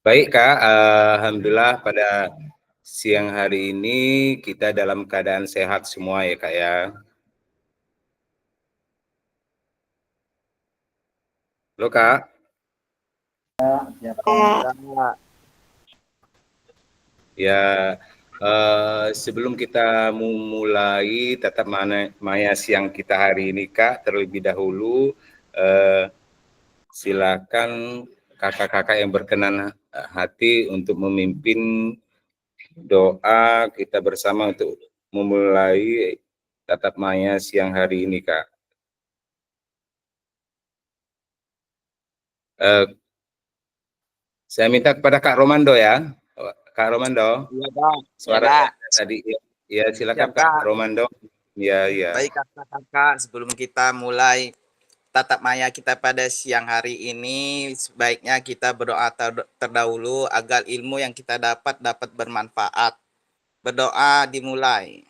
Baik Kak, Alhamdulillah pada siang hari ini kita dalam keadaan sehat semua ya Kak ya. Halo Kak. Ya, Pak. Ya, sebelum kita memulai tatap maya siang kita hari ini Kak, terlebih dahulu silakan kakak-kakak yang berkenan hati untuk memimpin doa kita bersama untuk memulai tatap maya siang hari ini Kak. Eh, Saya minta kepada Kak Romando ya. Kak Romando, Iya, Kak. Ya, suara Kak. tadi ya silakan Siap, Kak Kak. Romando. Ya, ya. Baik, kakak-kakak, sebelum kita mulai tatap maya kita pada siang hari ini, sebaiknya kita berdoa terdahulu agar ilmu yang kita dapat bermanfaat. Berdoa dimulai.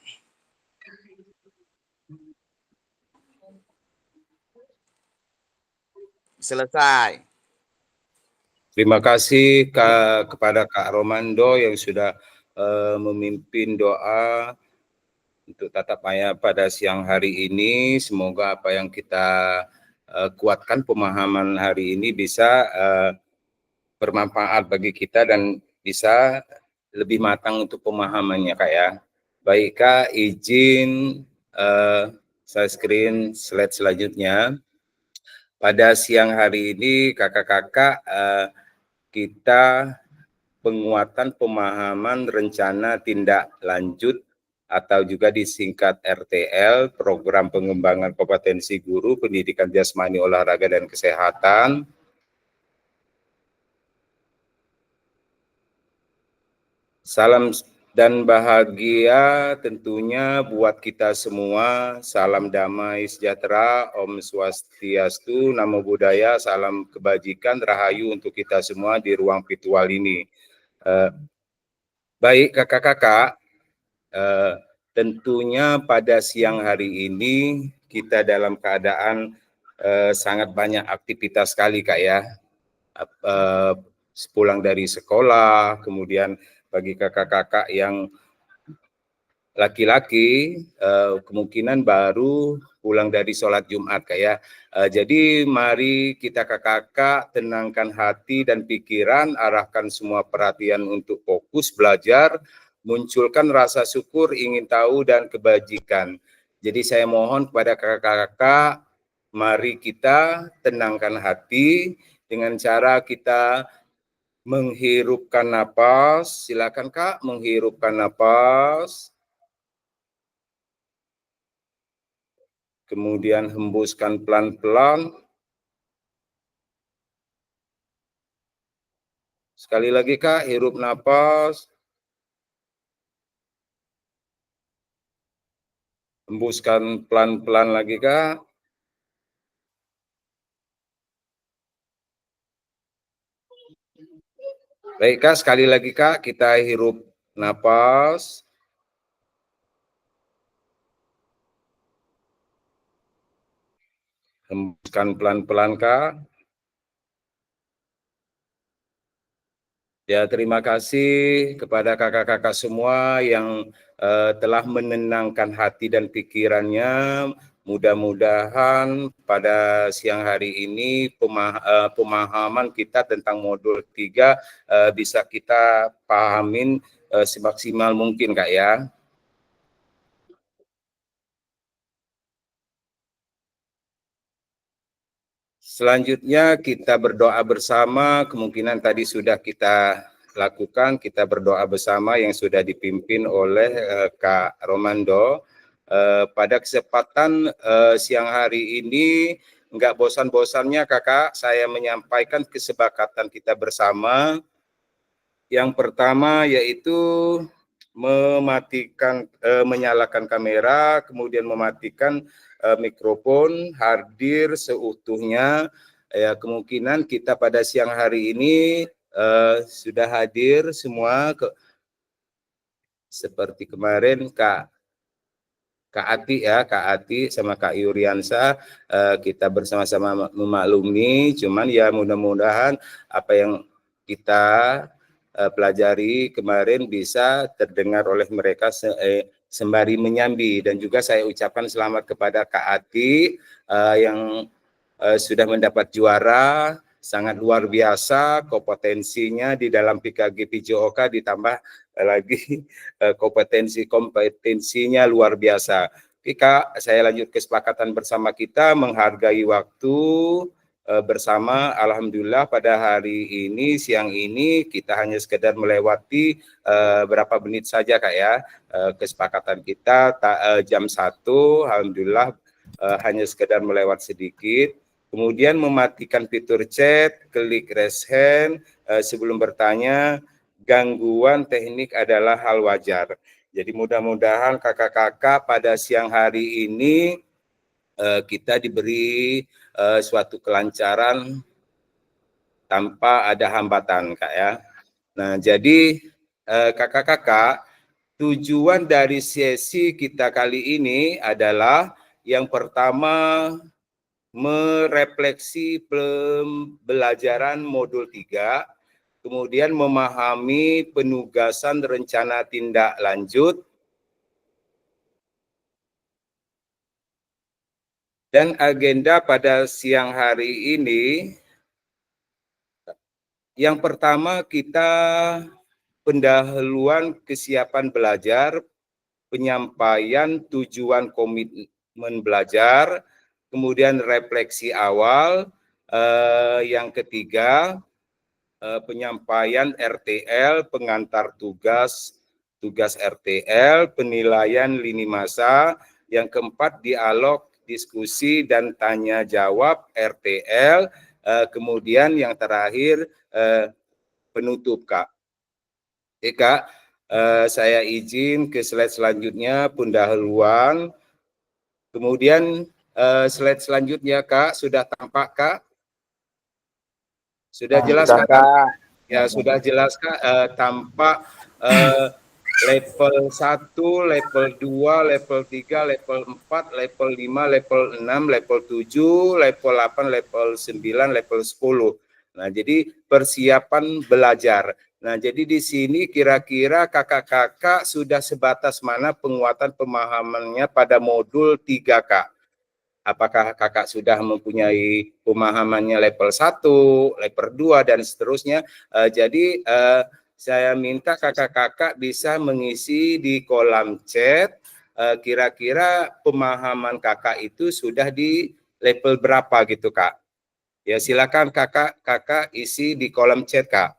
Selesai. Terima kasih kepada Kak Romando yang sudah memimpin doa untuk tatap maya pada siang hari ini. Semoga apa yang kita kuatkan pemahaman hari ini bisa bermanfaat bagi kita dan bisa lebih matang untuk pemahamannya Kak ya. Baik Kak, izin saya screen slide selanjutnya. Pada siang hari ini kakak-kakak kita penguatan pemahaman rencana tindak lanjut atau juga disingkat RTL, Program Pengembangan Kompetensi Guru Pendidikan Jasmani Olahraga dan Kesehatan. Salam dan bahagia tentunya buat kita semua. Salam damai sejahtera, Om Swastiastu, Namo Buddhaya, salam kebajikan, rahayu untuk kita semua di ruang virtual ini. Baik kakak-kakak, tentunya pada siang hari ini kita dalam keadaan sangat banyak aktivitas sekali Kak ya. Pulang dari sekolah, kemudian bagi kakak-kakak yang laki-laki kemungkinan baru pulang dari sholat Jumat kayak jadi mari kita kakak-kakak tenangkan hati dan pikiran, arahkan semua perhatian untuk fokus belajar, munculkan rasa syukur, ingin tahu dan kebajikan. Jadi saya mohon kepada kakak-kakak, mari kita tenangkan hati dengan cara kita menghirupkan napas. Silakan Kak, menghirupkan napas. Kemudian hembuskan pelan-pelan. Sekali lagi Kak, hirup napas. Hembuskan pelan-pelan lagi Kak. Baik Kak, sekali lagi Kak, kita hirup napas. Hembuskan pelan-pelan Kak. Ya, terima kasih kepada kakak-kakak semua yang telah menenangkan hati dan pikirannya. Mudah-mudahan pada siang hari ini pemahaman kita tentang modul 3 bisa kita pahamin semaksimal mungkin Kak ya. Selanjutnya kita berdoa bersama, kemungkinan tadi sudah kita lakukan, kita berdoa bersama yang sudah dipimpin oleh Kak Romando. Pada kesempatan siang hari ini, enggak bosan-bosannya kakak, saya menyampaikan kesepakatan kita bersama. Yang pertama yaitu menyalakan kamera, kemudian mematikan mikrofon, hadir seutuhnya. Ya, kemungkinan kita pada siang hari ini sudah hadir semua seperti kemarin Kak Ati ya, Kak Ati sama Kak Yuriansa kita bersama-sama memaklumi, cuman ya mudah-mudahan apa yang kita pelajari kemarin bisa terdengar oleh mereka sembari menyambi. Dan juga saya ucapkan selamat kepada Kak Ati yang sudah mendapat juara, sangat luar biasa kompetensinya di dalam PKG PJOK, ditambah lagi kompetensinya luar biasa. Oke Kak, saya lanjut kesepakatan bersama kita menghargai waktu bersama. Alhamdulillah pada hari ini, siang ini kita hanya sekedar melewati berapa menit saja Kak ya. Kesepakatan kita jam 1, Alhamdulillah hanya sekedar melewat sedikit. Kemudian mematikan fitur chat, klik raise hand sebelum bertanya. Gangguan teknik adalah hal wajar. Jadi mudah-mudahan kakak-kakak pada siang hari ini kita diberi suatu kelancaran tanpa ada hambatan Kak ya. Nah jadi kakak-kakak, tujuan dari sesi kita kali ini adalah yang pertama merefleksi pembelajaran modul 3, kemudian memahami penugasan rencana tindak lanjut, dan agenda pada siang hari ini. Yang pertama kita pendahuluan kesiapan belajar, penyampaian tujuan komitmen belajar, kemudian refleksi awal, yang ketiga penyampaian RTL, pengantar tugas RTL, penilaian lini masa, yang keempat dialog, diskusi dan tanya jawab RTL, kemudian yang terakhir penutup Kak. Oke Kak, saya izin ke slide selanjutnya pendahuluan. Kemudian slide selanjutnya Kak, sudah tampak Kak? Sudah jelas Kak? Ya sudah jelas Kak, tampak level 1, level 2, level 3, level 4, level 5, level 6, level 7, level 8, level 9, level 10. Nah, jadi persiapan belajar. Nah, jadi di sini kira-kira kakak-kakak sudah sebatas mana penguatan pemahamannya pada modul 3 Kak? Apakah kakak sudah mempunyai pemahamannya level 1, level 2, dan seterusnya. Jadi saya minta kakak-kakak bisa mengisi di kolom chat kira-kira pemahaman kakak itu sudah di level berapa gitu Kak. Ya silakan kakak isi di kolom chat Kak.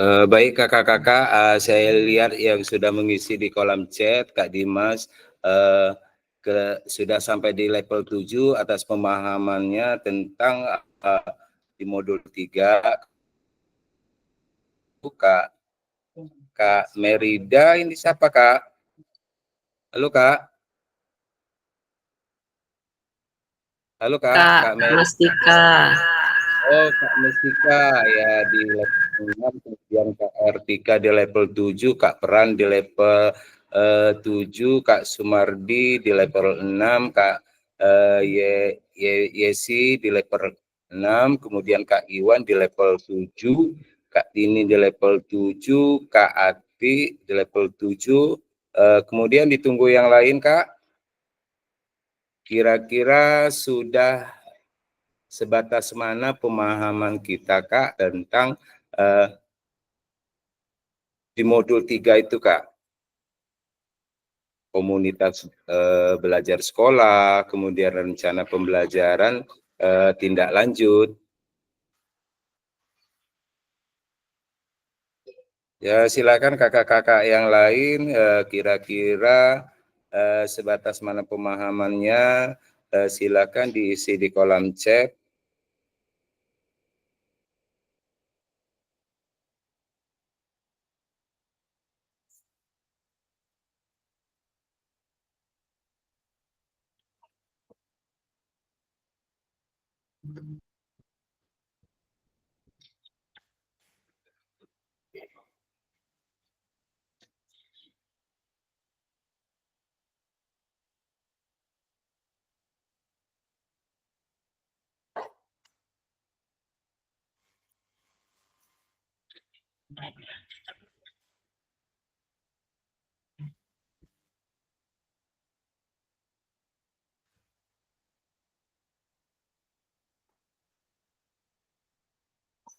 Baik kakak-kakak, saya lihat yang sudah mengisi di kolom chat, Kak Dimas sudah sampai di level 7 atas pemahamannya tentang di modul 3. Kak Merida, ini siapa Kak? Halo Kak. Halo Kak Merida. Mustika. Oh, Kak Mustika ya di level 6, kemudian Kak Artika di level 7, Kak Peran di level 7, Kak Sumardi di level 6, Kak Yesi di level 6, kemudian Kak Iwan di level 7, Kak Dini di level 7, Kak Ati di level 7, kemudian ditunggu yang lain Kak. Kira-kira sudah sebatas mana pemahaman kita Kak tentang di modul 3 itu Kak, komunitas belajar sekolah, kemudian rencana pembelajaran tindak lanjut. Ya silakan kakak-kakak yang lain kira-kira sebatas mana pemahamannya, silakan diisi di kolom chat.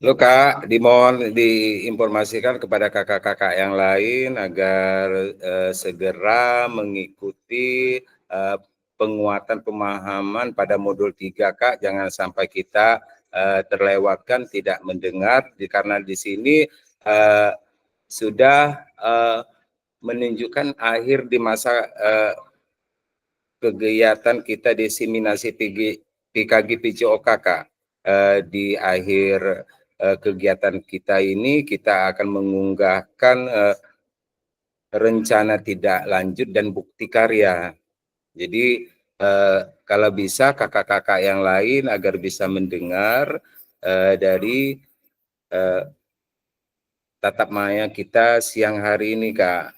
Lo Kak, dimohon diinformasikan kepada kakak-kakak yang lain agar segera mengikuti penguatan pemahaman pada modul 3 Kak. Jangan sampai kita terlewatkan tidak mendengar, karena di sini sudah menunjukkan akhir di masa kegiatan kita diseminasi PKG PJOK Kak. Di akhir kegiatan kita ini kita akan mengunggahkan rencana tidak lanjut dan bukti karya. Jadi kalau bisa kakak-kakak yang lain agar bisa mendengar dari tatap maya kita siang hari ini Kak.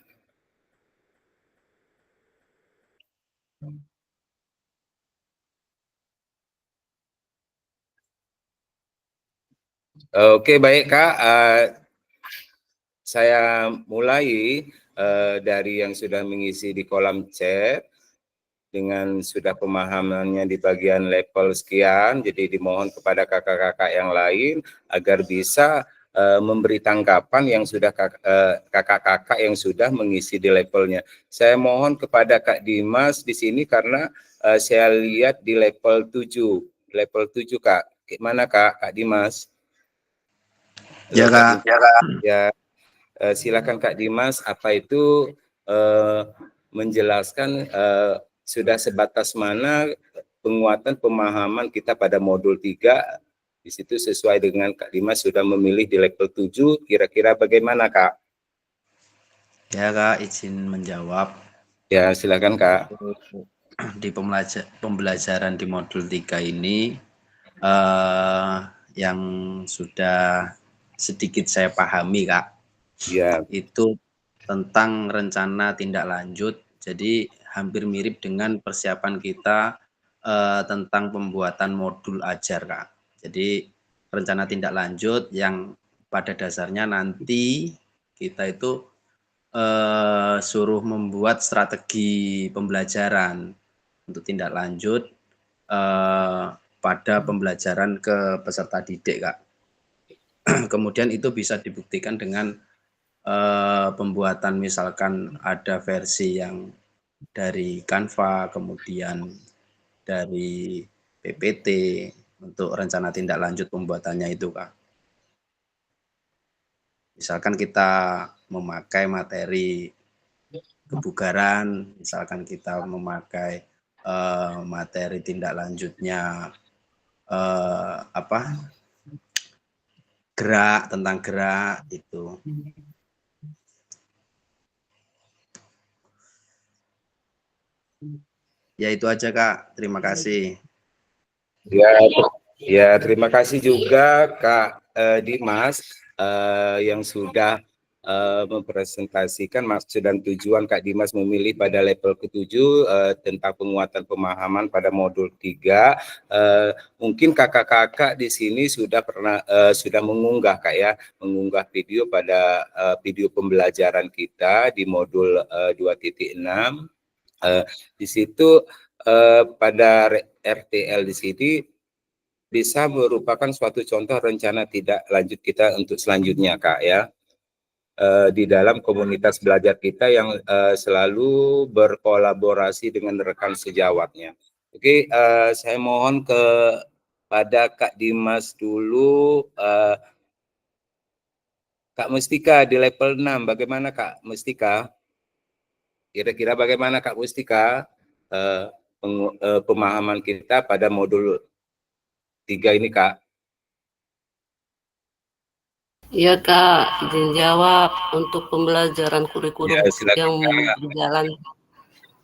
Oke baik Kak, saya mulai dari yang sudah mengisi di kolom chat dengan sudah pemahamannya di bagian level sekian. Jadi dimohon kepada kakak-kakak yang lain agar bisa memberi tanggapan yang sudah kakak-kakak yang sudah mengisi di levelnya. Saya mohon kepada Kak Dimas di sini karena saya lihat di level 7. Level 7 Kak. Gimana Kak Dimas? Ya Kak. Ya. Silakan Kak Dimas, apa itu menjelaskan sudah sebatas mana penguatan pemahaman kita pada modul 3 Di situ sesuai dengan Kak Dimas sudah memilih di level 7, kira-kira bagaimana Kak? Ya Kak, izin menjawab. Ya, silakan Kak. Di pembelajaran di modul 3 ini yang sudah sedikit saya pahami Kak, Ya, itu tentang rencana tindak lanjut. Jadi hampir mirip dengan persiapan kita tentang pembuatan modul ajar Kak. Jadi rencana tindak lanjut yang pada dasarnya nanti kita itu suruh membuat strategi pembelajaran untuk tindak lanjut pada pembelajaran ke peserta didik Kak. Kemudian itu bisa dibuktikan dengan pembuatan misalkan ada versi yang dari Canva, kemudian dari PPT untuk rencana tindak lanjut pembuatannya itu Kak. Misalkan kita memakai materi kebugaran, misalkan kita memakai materi tindak lanjutnya gerak, tentang gerak itu. Ya itu aja Kak, terima kasih. ya, terima kasih juga Kak Dimas yang sudah mempresentasikan maksud dan tujuan Kak Dimas memilih pada level ke-7 tentang penguatan pemahaman pada modul 3. Mungkin kakak-kakak di sini sudah mengunggah Kak ya, mengunggah video pada video pembelajaran kita di modul 2.6. Di situ pada RTL di sini bisa merupakan suatu contoh rencana tidak lanjut kita untuk selanjutnya Kak ya. Di dalam komunitas belajar kita yang selalu berkolaborasi dengan rekan sejawatnya. Oke, saya mohon pada Kak Dimas dulu. Kak Mustika di level 6, bagaimana Kak Mustika? Kira-kira bagaimana Kak Mustika pemahaman kita pada modul 3 ini Kak? Iya Kak, izin jawab untuk pembelajaran kurikulum Ya, silakan, yang Kak. berjalan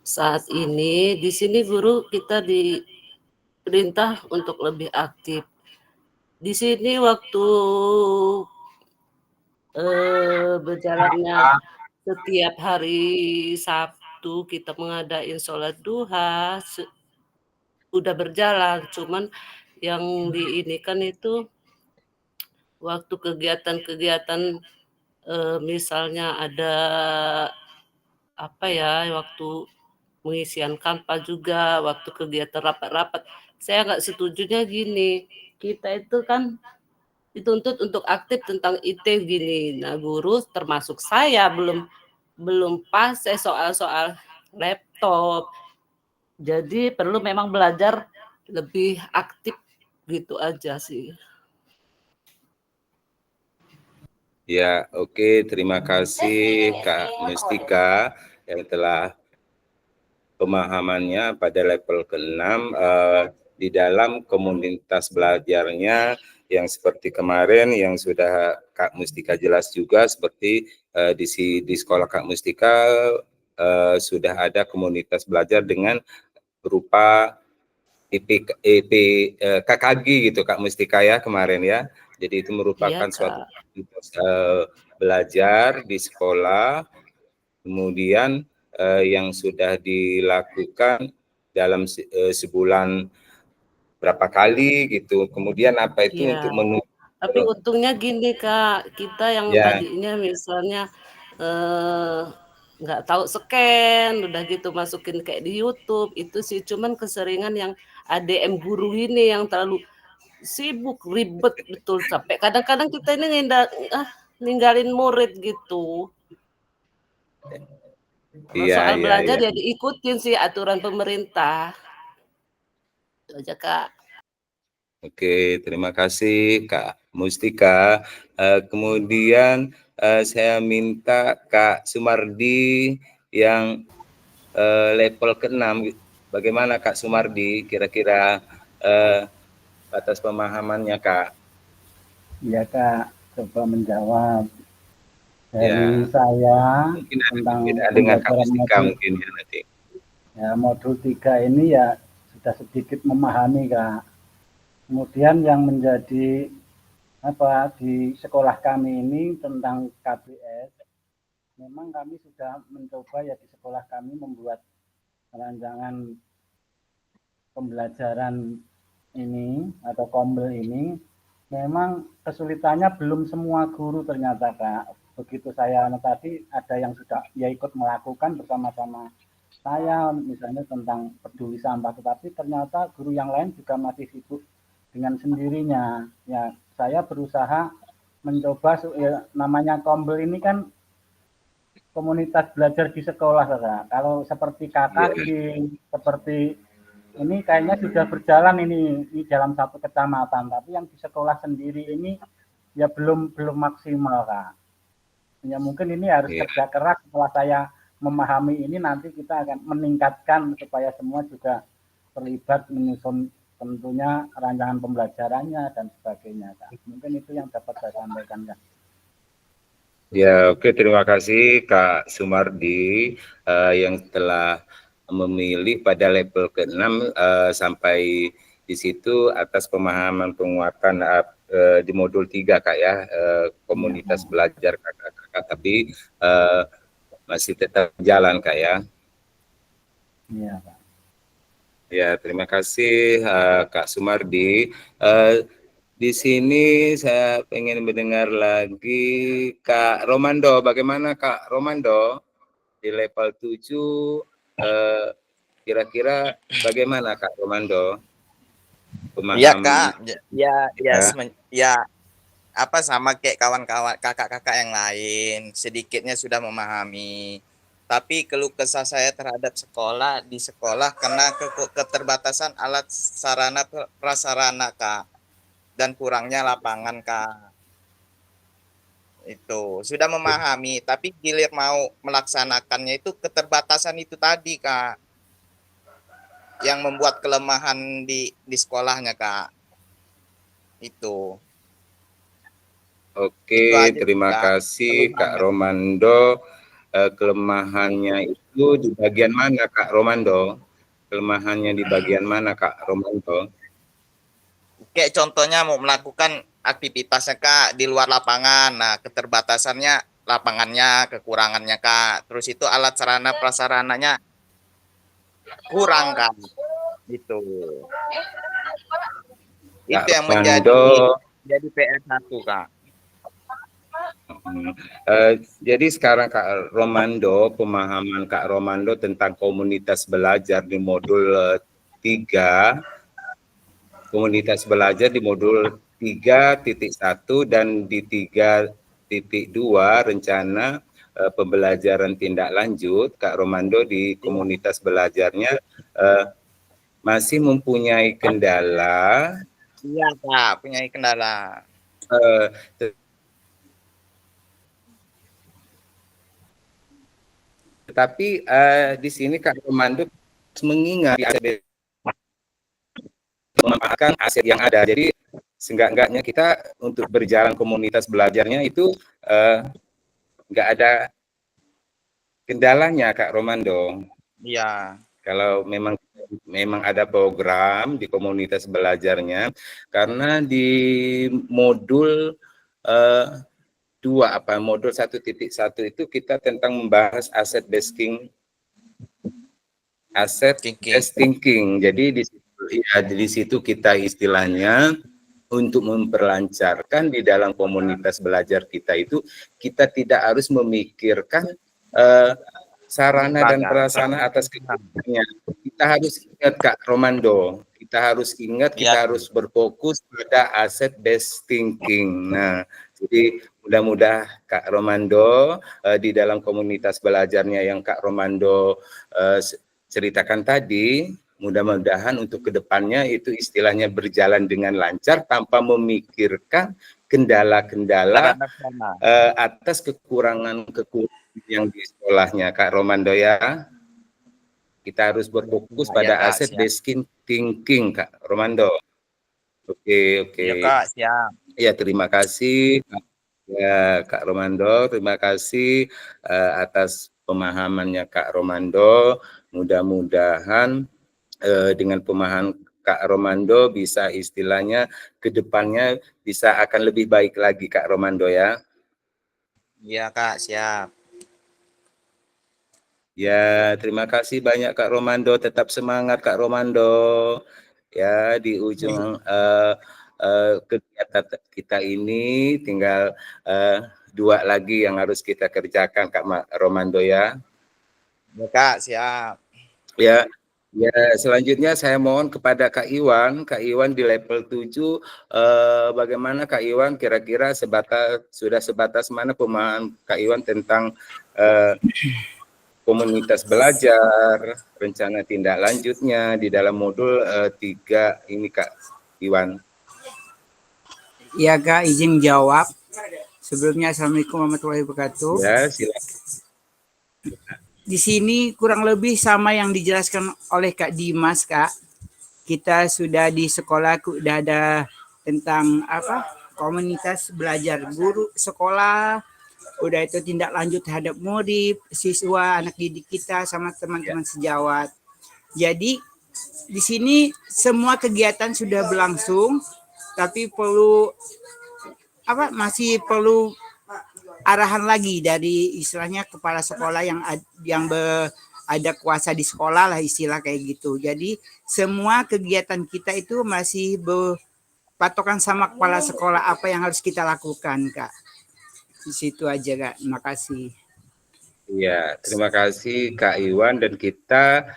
saat ini. Di sini guru kita diperintah untuk lebih aktif. Di sini waktu berjalannya setiap hari Sabtu kita mengadain sholat duha udah berjalan, cuman yang diinikan itu waktu kegiatan-kegiatan misalnya ada apa ya, waktu pengisian Canva juga, waktu kegiatan rapat-rapat. Saya nggak setujunya gini, kita itu kan dituntut untuk aktif tentang IT gini. Nah, guru termasuk saya belum fase soal-soal laptop. Jadi perlu memang belajar lebih aktif gitu aja sih. Ya, oke. Terima kasih Kak Mustika yang telah pemahamannya pada level ke-6 di dalam komunitas belajarnya yang seperti kemarin yang sudah Kak Mustika jelas juga seperti di sekolah Kak Mustika sudah ada komunitas belajar dengan berupa KKG gitu Kak Mustika ya kemarin ya. Jadi itu merupakan Iya, suatu Kak. belajar di sekolah, kemudian yang sudah dilakukan dalam sebulan berapa kali gitu. Kemudian apa itu Iya. untuk menuju Tapi untungnya gini Kak, kita yang ya, tadinya misalnya nggak tahu scan, udah gitu masukin kayak di YouTube, itu sih cuman keseringan yang ADM guru ini yang terlalu sibuk, ribet betul sampai kadang-kadang kita ini ninggalin murid gitu. Kalau soal belajar iya. ya diikutin sih aturan pemerintah. Itu aja Kak. Oke, terima kasih Kak Mustika. Kemudian saya minta Kak Sumardi yang level ke-6. Bagaimana Kak Sumardi? Kira-kira atas pemahamannya Kak. Iya Kak, coba menjawab. Ya, Dari saya mungkin ada tentang perbedaan dengan Kak pembelajaran Mustika modul, mungkin ya nanti. ya, modul 3 ini ya sudah sedikit memahami Kak. Kemudian yang menjadi apa di sekolah kami ini tentang KBS, memang kami sudah mencoba ya di sekolah kami membuat rancangan pembelajaran ini atau kombel ini. Memang kesulitannya belum semua guru ternyata Kak. Begitu saya tadi ada yang sudah ya ikut melakukan bersama-sama saya misalnya tentang peduli sampah, tetapi ternyata guru yang lain juga masih sibuk dengan sendirinya. Ya, saya berusaha mencoba ya, namanya kombel ini kan komunitas belajar di sekolah, Kak. Kalau seperti Kakaking, seperti ini kayaknya sudah berjalan ini dalam satu kecamatan, tapi yang di sekolah sendiri ini ya belum maksimal Kak. Ya mungkin ini harus kerja keras. Setelah saya memahami ini nanti kita akan meningkatkan supaya semua juga terlibat menyusun tentunya rancangan pembelajarannya dan sebagainya Kak. Mungkin itu yang dapat saya sampaikan Kak. Ya, oke, terima kasih Kak Sumardi yang telah memilih pada level ke-6 sampai di situ atas pemahaman penguatan di modul 3 Kak ya, komunitas belajar kakak-kakak, tapi masih tetap jalan Kak ya. Iya Pak. Ya, terima kasih Kak Sumardi. Di sini saya pengen mendengar lagi Kak Romando. Bagaimana Kak Romando di level 7? Kira-kira bagaimana Kak Romando? Iya Kak, ya apa sama kayak kawan-kawan kakak-kakak yang lain, sedikitnya sudah memahami. Tapi keluh kesah saya terhadap sekolah di sekolah karena keterbatasan alat sarana prasarana Kak, dan kurangnya lapangan Kak. Itu sudah memahami, tapi gilir mau melaksanakannya itu keterbatasan itu tadi Kak, yang membuat kelemahan di sekolahnya Kak. Itu. Oke, Itu aja terima Kak. kasih Kak Romando. Kelemahannya itu di bagian mana Kak Romando? Kelemahannya di bagian mana Kak Romando? Kayak contohnya mau melakukan aktivitasnya Kak di luar lapangan. Nah, keterbatasannya lapangannya, kekurangannya Kak. Terus itu alat sarana prasarananya kurang Kak. Gitu. Itu yang menjadi PR1 Kak. Jadi sekarang Kak Romando, pemahaman Kak Romando tentang komunitas belajar di modul 3, komunitas belajar di modul 3.1 dan di 3.2 rencana pembelajaran tindak lanjut, Kak Romando di komunitas belajarnya masih mempunyai kendala. Iya Kak, punya kendala. Tetapi di sini Kak Romando mengingat memanfaatkan aset yang ada. Jadi seenggak-enggaknya kita untuk berjalan komunitas belajarnya itu nggak ada kendalanya Kak Romando. Iya. Kalau memang ada program di komunitas belajarnya, karena di modul 2 modul 1.1 itu kita tentang membahas asset based thinking. Jadi di situ kita istilahnya untuk memperlancarkan di dalam komunitas belajar kita itu kita tidak harus memikirkan sarana dan prasarana atas kebutuhannya. Kita harus ingat Kak Romando, kita harus berfokus pada asset based thinking. Nah, jadi mudah-mudahan Kak Romando di dalam komunitas belajarnya yang Kak Romando ceritakan tadi, mudah-mudahan untuk kedepannya itu istilahnya berjalan dengan lancar tanpa memikirkan kendala-kendala atas kekurangan yang di sekolahnya Kak Romando ya. Kita harus berfokus pada asset based thinking Kak Romando. Oke, oke. Iya Kak, siap. Ya, terima kasih. Ya, Kak Romando, terima kasih atas pemahamannya Kak Romando. Mudah-mudahan dengan pemahaman Kak Romando bisa istilahnya ke depannya bisa akan lebih baik lagi Kak Romando ya. Iya Kak, siap. Ya, terima kasih banyak Kak Romando. Tetap semangat Kak Romando. Ya, di ujung kegiatan kita ini tinggal 2 lagi yang harus kita kerjakan Kak Romando ya. Iya Kak, siap. Ya, ya, selanjutnya saya mohon kepada Kak Iwan di level 7, bagaimana Kak Iwan kira-kira sudah sebatas mana pemahaman Kak Iwan tentang komunitas belajar, rencana tindak lanjutnya di dalam modul 3 ini Kak Iwan. Iya Kak, izin jawab. Sebelumnya Assalamualaikum warahmatullahi wabarakatuh. Ya, silakan. Di sini kurang lebih sama yang dijelaskan oleh Kak Dimas, Kak. Kita sudah di sekolah sudah ada tentang komunitas belajar guru sekolah, udah itu tindak lanjut terhadap murid, siswa, anak didik kita sama teman-teman sejawat. Jadi di sini semua kegiatan sudah berlangsung, tapi masih perlu arahan lagi dari istilahnya kepala sekolah yang ada kuasa di sekolah lah, istilah kayak gitu. Jadi semua kegiatan kita itu masih berpatokan sama kepala sekolah apa yang harus kita lakukan, Kak. Di situ aja, Kak. Terima kasih. Iya, terima kasih Kak Iwan, dan kita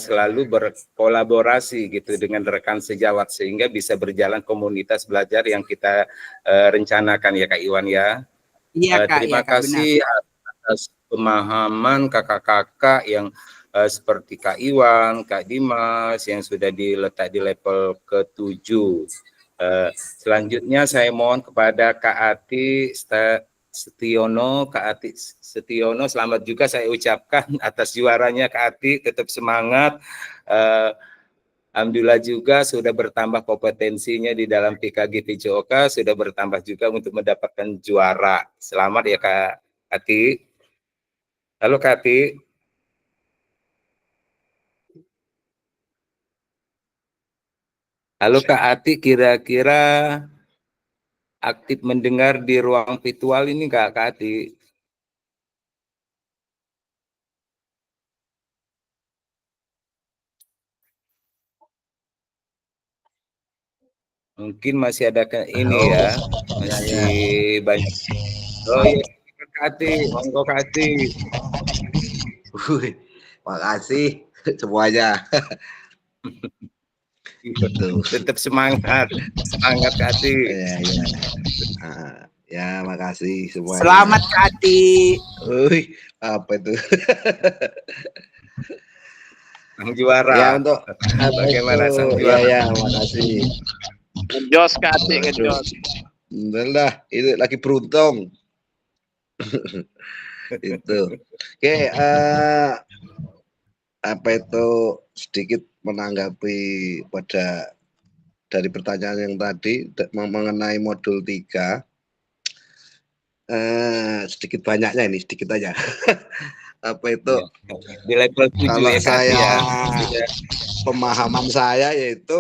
selalu berkolaborasi gitu dengan rekan sejawat sehingga bisa berjalan komunitas belajar yang kita rencanakan ya Kak Iwan ya. Iya Kak, terima ya, Kak, kasih benar. atas pemahaman kakak-kakak yang seperti Kak Iwan, Kak Dimas yang sudah diletak di level ke-7. Selanjutnya saya mohon kepada Kak Ati Setiono. Kak Ati Setiono, selamat juga saya ucapkan atas juaranya Kak Ati, tetap semangat. Alhamdulillah juga sudah bertambah kompetensinya di dalam PKG PJOK, sudah bertambah juga untuk mendapatkan juara. Selamat ya Kak Ati. Halo Kak Ati. Halo Kak Ati, kira-kira aktif mendengar di ruang virtual ini Kak Ati? Mungkin masih ada ini ya, masih banyak. Oh iya, Kak Ati, monggo Kak Ati. Makasih semuanya. Tetap semangat Kak Ati. Ya, makasih semuanya. Selamat Kak Ati. Apa itu? Sang juara. Ya, untuk bagaimana sang juara? Ya, makasih. Ngejos Kak Ati, ngejos. Alhamdulillah, itu lagi beruntung. Itu. Oke, apa itu sedikit menanggapi pada dari pertanyaan yang tadi mengenai modul 3. Sedikit banyaknya ini, sedikit aja. Apa itu? Di level 7 kalau ya, saya pemahaman saya yaitu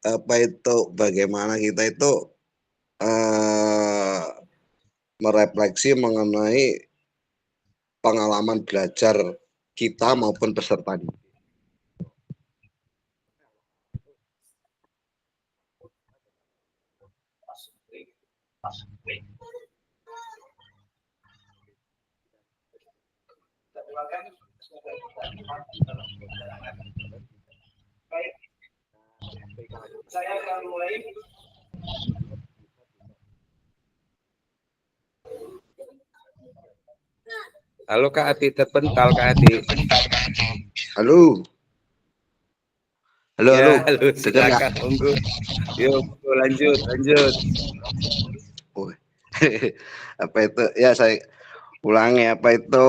apa itu bagaimana kita itu merefleksi mengenai pengalaman belajar kita maupun peserta didik. Saya akan mulai. Halo Kak Ati, terpental Kak Ati. Halo. Halo, ya, halo. Silakan, tunggu. Yuk, lanjut. Apa itu? Ya, saya ulangi apa itu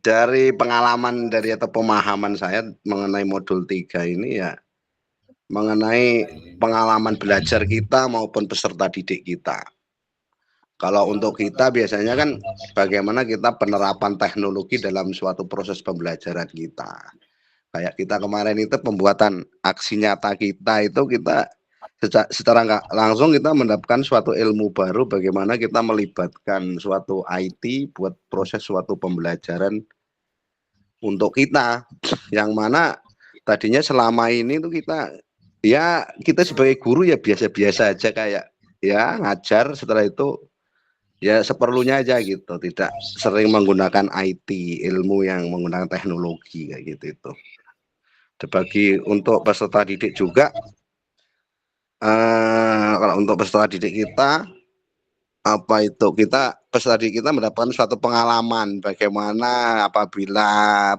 dari pengalaman dari atau pemahaman saya mengenai modul 3 ini ya. mengenai pengalaman belajar kita maupun peserta didik kita. Kalau untuk kita biasanya kan bagaimana kita penerapan teknologi dalam suatu proses pembelajaran kita. Kayak kita kemarin itu pembuatan aksi nyata kita itu kita secara nggak langsung kita mendapatkan suatu ilmu baru bagaimana kita melibatkan suatu IT buat proses suatu pembelajaran untuk kita. Yang mana tadinya selama ini tuh kita sebagai guru ya biasa-biasa aja kayak ya ngajar, setelah itu ya seperlunya aja gitu, tidak sering menggunakan IT, ilmu yang menggunakan teknologi kayak gitu itu. Bagi untuk peserta didik juga, kalau untuk peserta didik kita peserta didik kita mendapatkan suatu pengalaman bagaimana apabila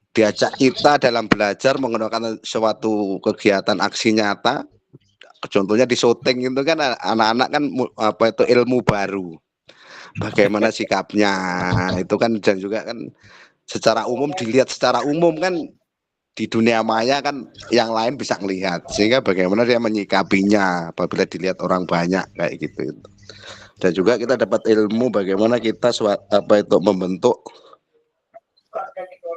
diajak kita dalam belajar menggunakan suatu kegiatan aksi nyata. Contohnya di syuting itu kan anak-anak kan ilmu baru, bagaimana sikapnya itu kan, dan juga kan secara umum dilihat secara umum kan di dunia maya kan yang lain bisa melihat, sehingga bagaimana dia menyikapinya apabila dilihat orang banyak kayak gitu. Dan juga kita dapat ilmu bagaimana kita membentuk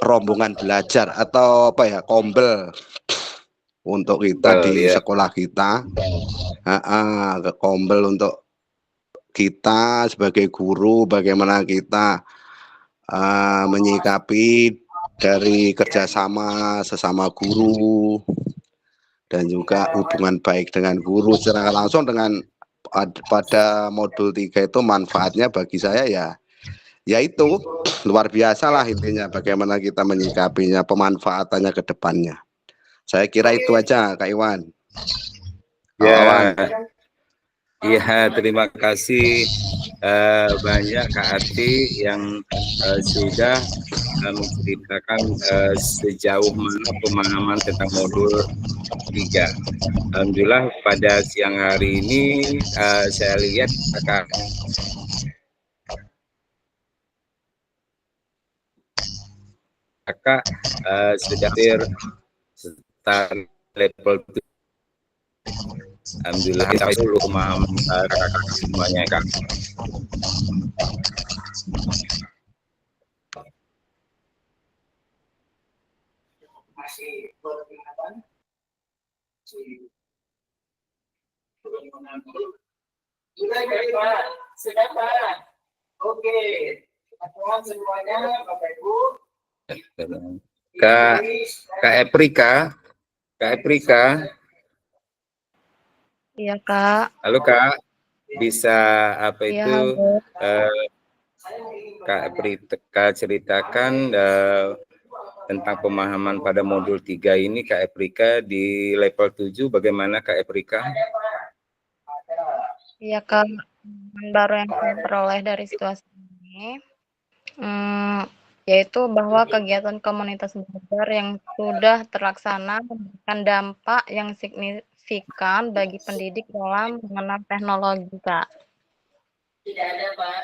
rombongan belajar atau kombel untuk kita di sekolah kita, kombel untuk kita sebagai guru, bagaimana kita menyikapi dari kerjasama sesama guru, dan juga hubungan baik dengan guru secara langsung. Dengan pada modul 3 itu manfaatnya bagi saya ya itu luar biasa lah intinya, bagaimana kita menyikapinya, pemanfaatannya ke depannya. Saya kira itu aja Kak Iwan. Ya, iya, terima kasih banyak Kak Ati yang sudah menceritakan sejauh mana pemahaman tentang modul 3. Alhamdulillah pada siang hari ini saya lihat kakak sudah level 7. Alhamdulillah sampai dulu pemahaman kakak-kakak semuanya Kak. Sudah Pak. Oke. Semuanya Bapak Ibu. Kak Eprika. Iya Kak. Halo Kak, bisa Iya, halo. Kak Eprika ceritakan tentang pemahaman pada modul 3 ini Kak Eprika di level 7 bagaimana Kak Eprika? Iya Kak, baru yang saya peroleh dari situasi ini yaitu bahwa kegiatan komunitas belajar yang sudah terlaksana memberikan dampak yang signifikan bagi pendidik dalam mengenal teknologi, Kak. Tidak ada, Pak.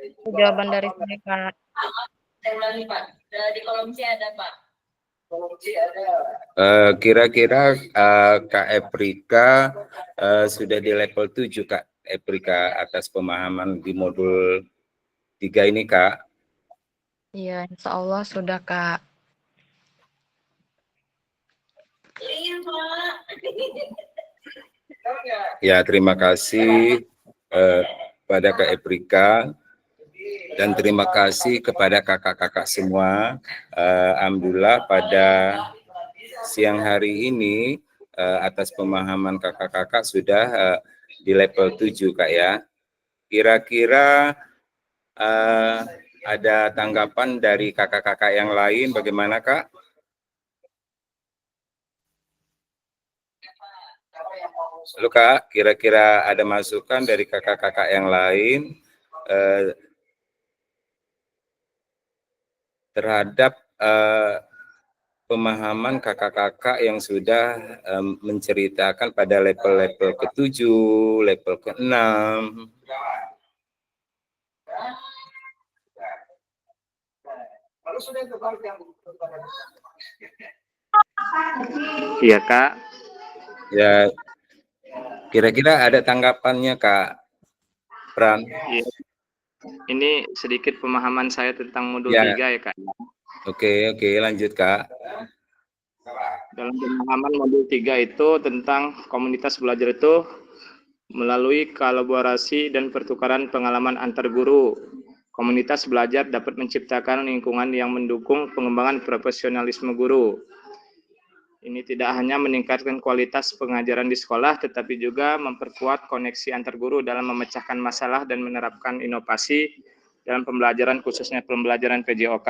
Itu jawaban dari saya, Kak. Saya ulangi, Pak. Di kolom C ada, Pak. Kolom C ada. Kira-kira Kak Eprika sudah di level 7 Kak Eprika atas pemahaman di modul 3 ini Kak? Iya, insya Allah sudah Kak. Iya, Pak. Ya, terima kasih pada Kak Eprika dan terima kasih kepada kakak-kakak semua. Alhamdulillah pada siang hari ini atas pemahaman kakak-kakak sudah di level 7 Kak ya. Kira-kira ada tanggapan dari kakak-kakak yang lain bagaimana Kak? Halo Kak, kira-kira ada masukan dari kakak-kakak yang lain terhadap pemahaman kakak-kakak yang sudah menceritakan pada level-level ke-7, level ke-6. Iya, Kak. Ya, kira-kira ada tanggapannya Kak Pran? Iya. Ini sedikit pemahaman saya tentang modul Ya. 3 ya, Kak. Oke, lanjut Kak. Dalam pemahaman modul 3 itu tentang komunitas belajar itu melalui kolaborasi dan pertukaran pengalaman antar guru. Komunitas belajar dapat menciptakan lingkungan yang mendukung pengembangan profesionalisme guru. Ini tidak hanya meningkatkan kualitas pengajaran di sekolah, tetapi juga memperkuat koneksi antar guru dalam memecahkan masalah dan menerapkan inovasi dalam pembelajaran, khususnya pembelajaran PJOK.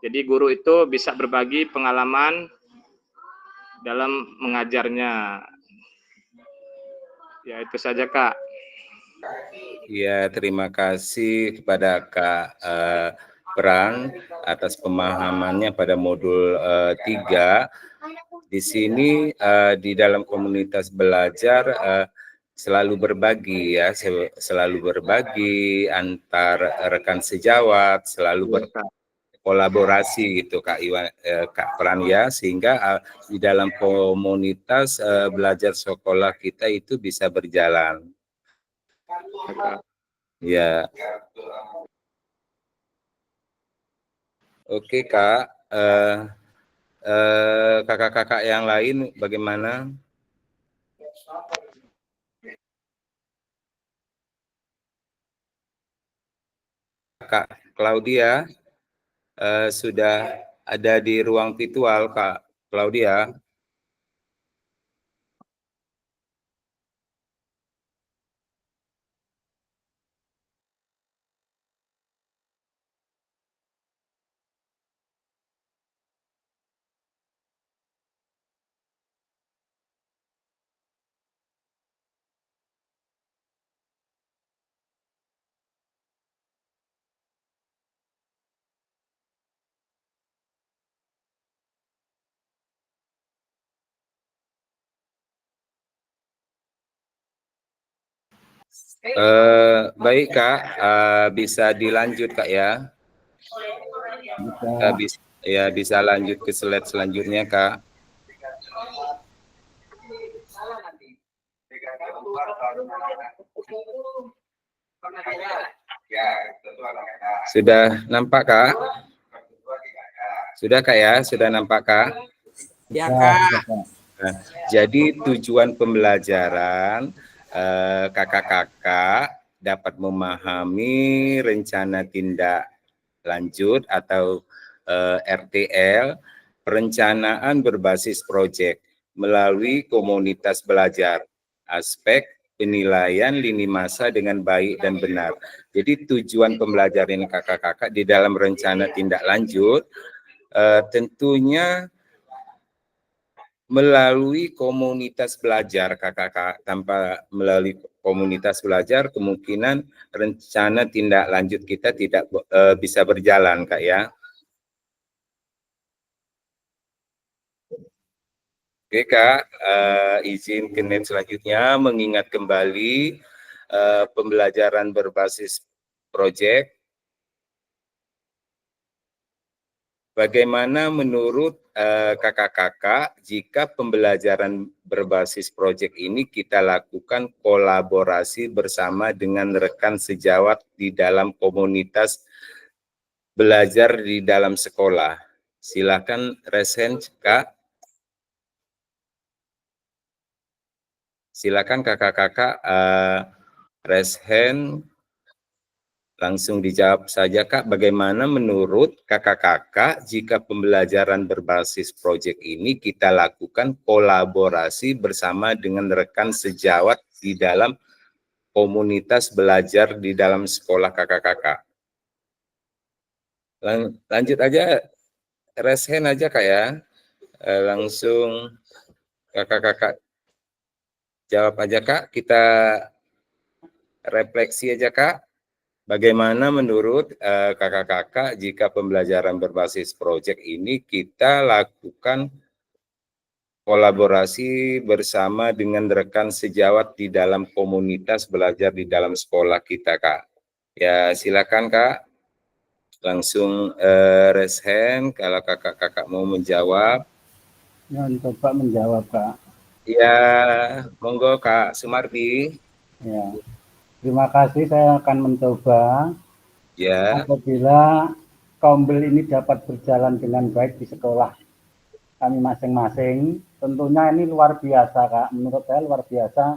Jadi guru itu bisa berbagi pengalaman dalam mengajarnya. Ya, itu saja, Kak. Ya, terima kasih kepada Kak Pran atas pemahamannya pada modul 3. Di sini di dalam komunitas belajar selalu berbagi ya, selalu berbagi antar rekan sejawat, selalu berkolaborasi gitu Kak Pran ya, sehingga di dalam komunitas belajar sekolah kita itu bisa berjalan. Ya. Oke Kak, kakak-kakak yang lain bagaimana? Kak Claudia sudah ada di ruang virtual Kak Claudia. Baik Kak, bisa dilanjut Kak ya? Bisa lanjut ke slide selanjutnya Kak. Sudah nampak Kak? Sudah Kak ya? Sudah nampak Kak? Ya, Kak. Nah, jadi tujuan pembelajaran kakak-kakak dapat memahami rencana tindak lanjut atau RTL, perencanaan berbasis proyek melalui komunitas belajar, aspek penilaian lini masa dengan baik dan benar. Jadi tujuan pembelajaran kakak-kakak di dalam rencana tindak lanjut tentunya melalui komunitas belajar kakak-kakak. Tanpa melalui komunitas belajar kemungkinan rencana tindak lanjut kita tidak bisa berjalan Kak ya. Oke Kak, izin ke net selanjutnya mengingat kembali pembelajaran berbasis proyek. Bagaimana menurut kakak-kakak jika pembelajaran berbasis proyek ini kita lakukan kolaborasi bersama dengan rekan sejawat di dalam komunitas belajar di dalam sekolah? Silakan resen Kak. Silakan kakak-kakak raise hand, langsung dijawab saja Kak. Bagaimana menurut kakak-kakak jika pembelajaran berbasis proyek ini kita lakukan kolaborasi bersama dengan rekan sejawat di dalam komunitas belajar di dalam sekolah kakak-kakak? Lanjut aja, raise hand aja Kak ya. Langsung kakak-kakak jawab aja Kak, kita refleksi aja Kak. Bagaimana menurut kakak-kakak jika pembelajaran berbasis proyek ini kita lakukan kolaborasi bersama dengan rekan sejawat di dalam komunitas belajar di dalam sekolah kita Kak? Ya silakan Kak. langsung raise hand kalau kakak-kakak mau menjawab. Ya, coba menjawab Kak. Ya, monggo Kak Sumardi. Ya, terima kasih. Saya akan mencoba. Ya. Apabila Kombel ini dapat berjalan dengan baik di sekolah kami masing-masing, tentunya ini luar biasa Kak. Menurut saya luar biasa,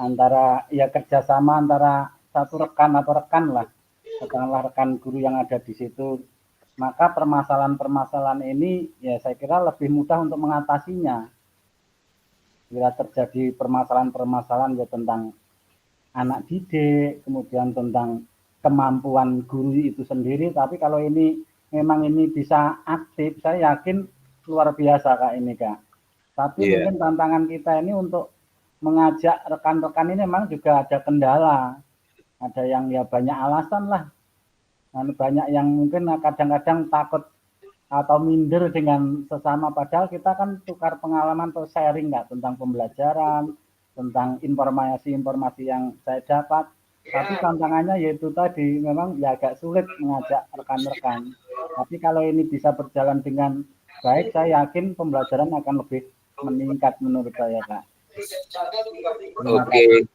antara ya kerjasama antara satu rekan atau rekan lah, katakanlah rekan guru yang ada di situ, maka permasalahan-permasalahan ini ya saya kira lebih mudah untuk mengatasinya. Bila terjadi permasalahan-permasalahan ya tentang anak didik, kemudian tentang kemampuan guru itu sendiri, tapi kalau ini memang ini bisa aktif, saya yakin luar biasa Kak ini Kak. Tapi mungkin tantangan kita ini untuk mengajak rekan-rekan ini memang juga ada kendala. Ada yang ya banyak alasan lah. Dan banyak yang mungkin kadang-kadang takut atau minder dengan sesama, padahal kita kan tukar pengalaman atau sharing Kak tentang pembelajaran, tentang informasi-informasi yang saya dapat. Tapi tantangannya yaitu tadi memang ya agak sulit mengajak rekan-rekan. Tapi kalau ini bisa berjalan dengan baik, saya yakin pembelajaran akan lebih meningkat menurut saya Kak. Oke,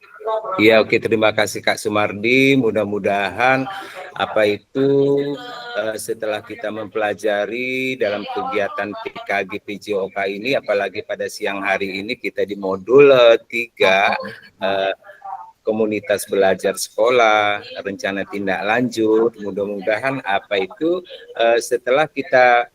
ya oke, terima kasih Kak Sumardi. Mudah-mudahan apa itu setelah kita mempelajari dalam kegiatan PKG PJOK ini, apalagi pada siang hari ini kita di modul 3 komunitas belajar sekolah, rencana tindak lanjut. Mudah-mudahan apa itu setelah kita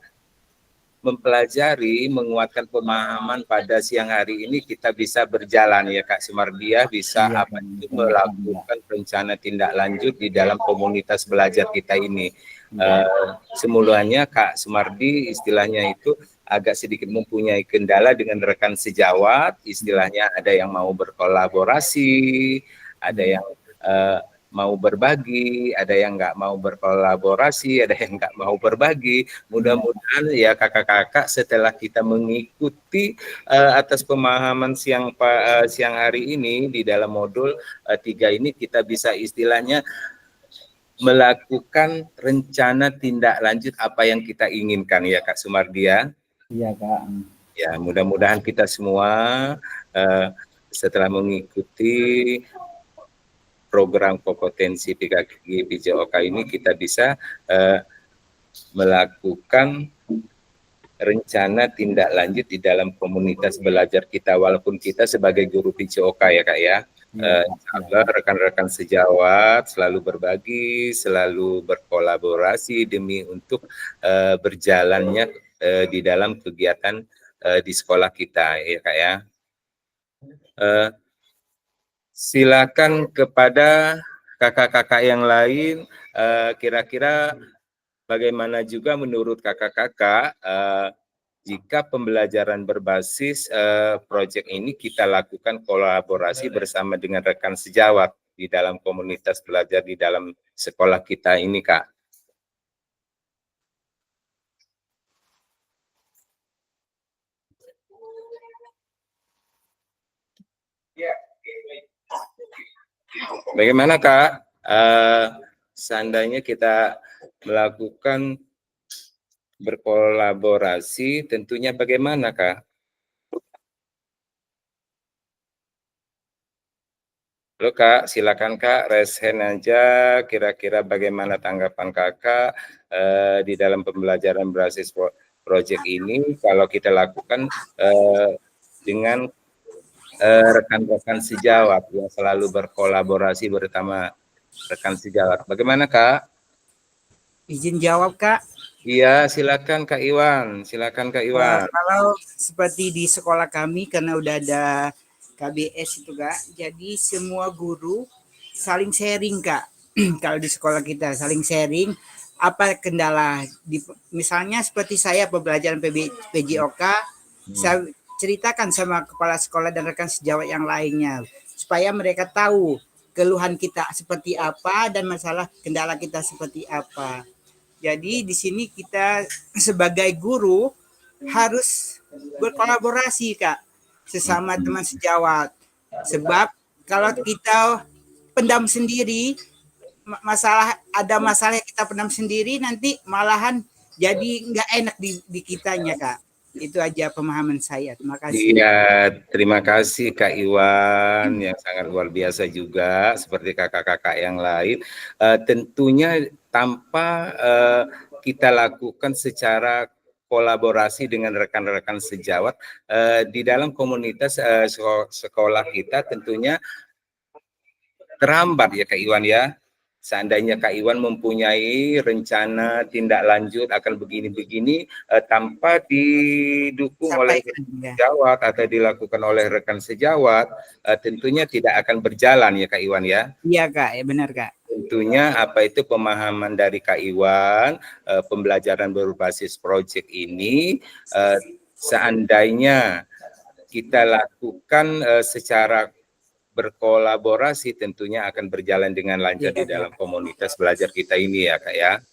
mempelajari, menguatkan pemahaman pada siang hari ini, kita bisa berjalan ya Kak Sumardia, bisa apa itu melakukan rencana tindak lanjut di dalam komunitas belajar kita ini. Semulanya Kak Sumardi istilahnya itu agak sedikit mempunyai kendala dengan rekan sejawat, istilahnya ada yang mau berkolaborasi, ada yang mau berbagi, ada yang nggak mau berkolaborasi, ada yang nggak mau berbagi. Mudah-mudahan ya kakak-kakak setelah kita mengikuti atas pemahaman siang hari ini di dalam modul 3 ini, kita bisa istilahnya melakukan rencana tindak lanjut apa yang kita inginkan ya Kak Sumardia. Iya Kak. Ya, mudah-mudahan kita semua setelah mengikuti program kompetensi PKG PJOK ini, kita bisa melakukan rencana tindak lanjut di dalam komunitas belajar kita, walaupun kita sebagai guru PJOK ya Kak ya. Insya rekan-rekan sejawat selalu berbagi, selalu berkolaborasi demi untuk berjalannya di dalam kegiatan di sekolah kita ya Kak ya. Silakan kepada kakak-kakak yang lain, kira-kira bagaimana juga menurut kakak-kakak jika pembelajaran berbasis proyek ini kita lakukan kolaborasi bersama dengan rekan sejawat di dalam komunitas belajar di dalam sekolah kita ini Kak. Bagaimana Kak? Seandainya kita melakukan berkolaborasi, tentunya bagaimana Kak? Halo Kak, silakan Kak, raise hand aja, kira-kira bagaimana tanggapan Kakak di dalam pembelajaran berbasis project ini kalau kita lakukan dengan rekan-rekan sejawat yang selalu berkolaborasi bersama rekan sejawat. Bagaimana Kak? Izin jawab Kak. Iya, silakan Kak Iwan. Silakan Kak Iwan. Kalau seperti di sekolah kami karena udah ada KBS itu Kak, jadi semua guru saling sharing Kak. Kalau di sekolah kita saling sharing apa kendala misalnya seperti saya pembelajaran PJOK, saya ceritakan sama kepala sekolah dan rekan sejawat yang lainnya supaya mereka tahu keluhan kita seperti apa dan masalah kendala kita seperti apa. Jadi di sini kita sebagai guru harus berkolaborasi Kak sesama teman sejawat. Sebab kalau kita pendam sendiri ada masalah yang kita pendam sendiri, nanti malahan jadi nggak enak di kitanya, Kak. Itu aja pemahaman saya. Terima kasih. Iya, terima kasih Kak Iwan yang sangat luar biasa juga seperti kakak-kakak yang lain. Tentunya tanpa kita lakukan secara kolaborasi dengan rekan-rekan sejawat di dalam komunitas sekolah kita tentunya terhambat ya Kak Iwan ya. Seandainya Kak Iwan mempunyai rencana tindak lanjut akan begini-begini tanpa didukung oleh sejawat atau dilakukan oleh rekan sejawat, tentunya tidak akan berjalan ya Kak Iwan ya. Iya Kak, ya benar Kak. Tentunya apa itu pemahaman dari Kak Iwan, pembelajaran berbasis proyek ini, seandainya kita lakukan secara berkolaborasi tentunya akan berjalan dengan lancar di dalam komunitas belajar kita ini ya Kak ya.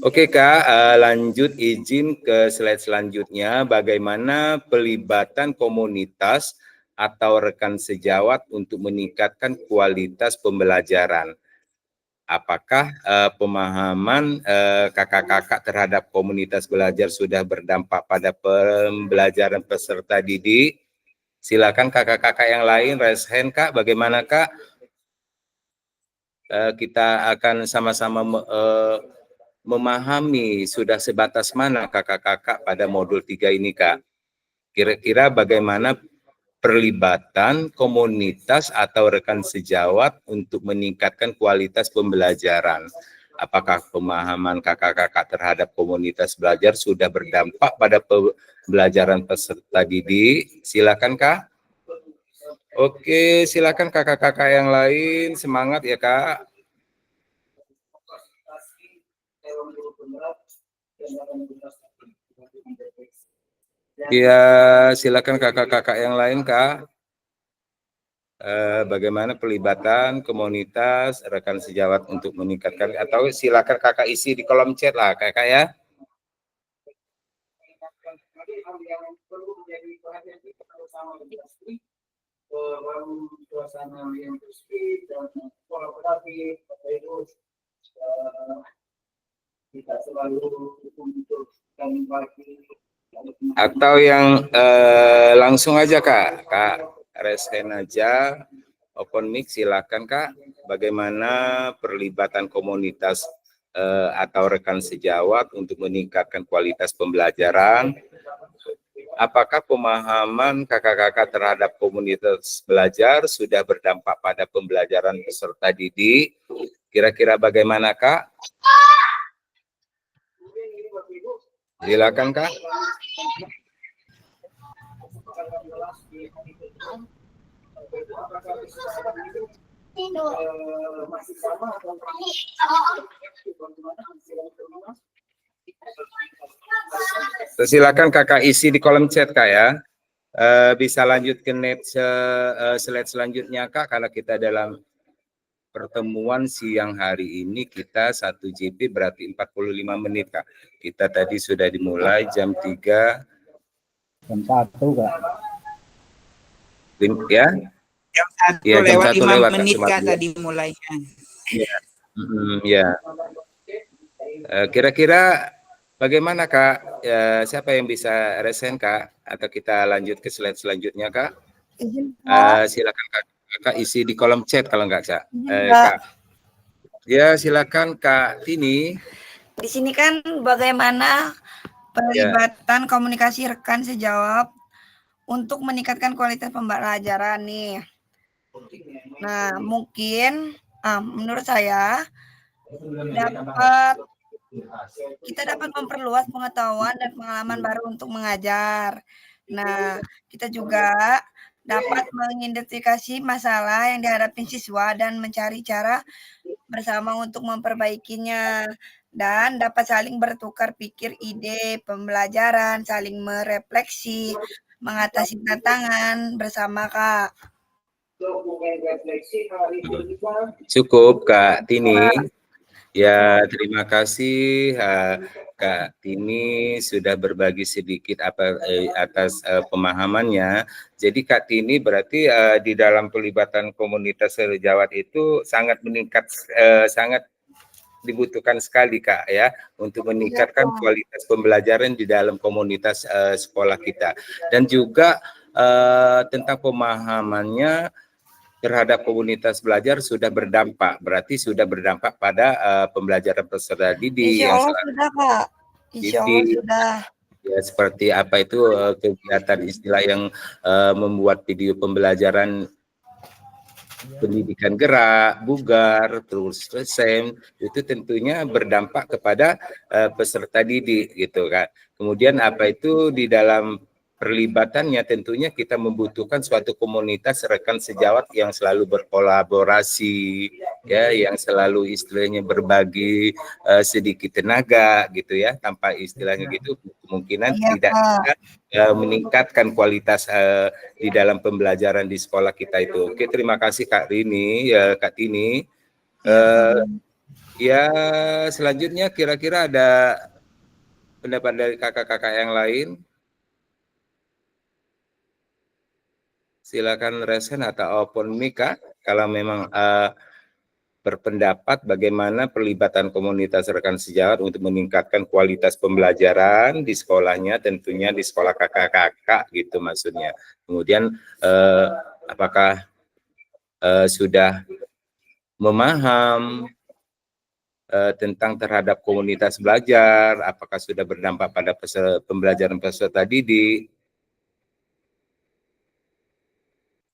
Oke Kak, lanjut izin ke slide selanjutnya, bagaimana pelibatan komunitas atau rekan sejawat untuk meningkatkan kualitas pembelajaran. Apakah pemahaman kakak-kakak terhadap komunitas belajar sudah berdampak pada pembelajaran peserta didik? Silakan kakak-kakak yang lain, raise hand Kak, bagaimana Kak? Kita akan sama-sama memahami sudah sebatas mana kakak-kakak pada modul 3 ini Kak. Kira-kira bagaimana perlibatan komunitas atau rekan sejawat untuk meningkatkan kualitas pembelajaran. Apakah pemahaman kakak-kakak terhadap komunitas belajar sudah berdampak pada pembelajaran peserta didik? Silakan Kak. Oke, silakan kakak-kakak yang lain, semangat ya Kak. Ya, silakan kakak-kakak yang lain, Kak. Bagaimana pelibatan komunitas, rekan sejawat untuk meningkatkan, atau silakan kakak isi di kolom chat lah, kakak ya. Atau yang langsung aja Kak resen aja, open mic silakan Kak. Bagaimana perlibatan komunitas atau rekan sejawat untuk meningkatkan kualitas pembelajaran? Apakah pemahaman kakak-kakak terhadap komunitas belajar sudah berdampak pada pembelajaran peserta didik? Kira-kira bagaimana Kak? Silakan Kak. Silakan kakak isi di kolom chat Kak ya. Bisa lanjut ke slide selanjutnya Kak, karena kita dalam pertemuan siang hari ini kita 1 JP berarti 45 menit Kak. Kita tadi sudah dimulai jam 3. Jam 1 Kak. Ya? Jam 1 ya, lewat jam 5 lewat, menit Kak ya. tadi mulainya. Ya. Ya. Kira-kira bagaimana Kak? Siapa yang bisa resen Kak? Atau kita lanjut ke slide selanjutnya Kak? Silakan Kak isi di kolom chat kalau enggak Kak. Kak. Ya silakan Kak Tini. Di sini kan bagaimana pelibatan komunikasi rekan sejawat untuk meningkatkan kualitas pembelajaran nih. Nah, mungkin menurut saya kita dapat memperluas pengetahuan dan pengalaman baru untuk mengajar. Nah, kita juga dapat mengidentifikasi masalah yang dihadapi siswa dan mencari cara bersama untuk memperbaikinya, dan dapat saling bertukar pikir ide pembelajaran, saling merefleksi, mengatasi tantangan bersama Kak. Cukup Kak Tini. Ya, terima kasih Kak Tini sudah berbagi sedikit atas pemahamannya. Jadi Kak Tini berarti di dalam pelibatan komunitas sejawat itu sangat meningkat, sangat dibutuhkan sekali Kak ya untuk meningkatkan kualitas pembelajaran di dalam komunitas sekolah kita, dan juga tentang pemahamannya terhadap komunitas belajar sudah berdampak, berarti sudah berdampak pada pembelajaran peserta didik Insya yang Allah selalu sudah Kak. Insya Allah sudah. Ya, seperti apa itu kegiatan istilah yang membuat video pembelajaran pendidikan gerak, bugar, terus SEM, itu tentunya berdampak kepada peserta didik gitu kan. Kemudian apa itu di dalam perlibatannya tentunya kita membutuhkan suatu komunitas rekan sejawat yang selalu berkolaborasi, ya, yang selalu istilahnya berbagi sedikit tenaga gitu ya, tanpa istilahnya gitu kemungkinan tidak bisa meningkatkan kualitas di dalam pembelajaran di sekolah kita itu. Oke, terima kasih Kak Rini, Kak Tini. Ya, selanjutnya kira-kira ada pendapat dari kakak-kakak yang lain? Silakan resen atau open mic Kak, kalau memang berpendapat bagaimana pelibatan komunitas rekan sejawat untuk meningkatkan kualitas pembelajaran di sekolahnya, tentunya di sekolah kakak-kakak gitu maksudnya. Kemudian apakah sudah memaham tentang terhadap komunitas belajar, apakah sudah berdampak pada pembelajaran peserta didik.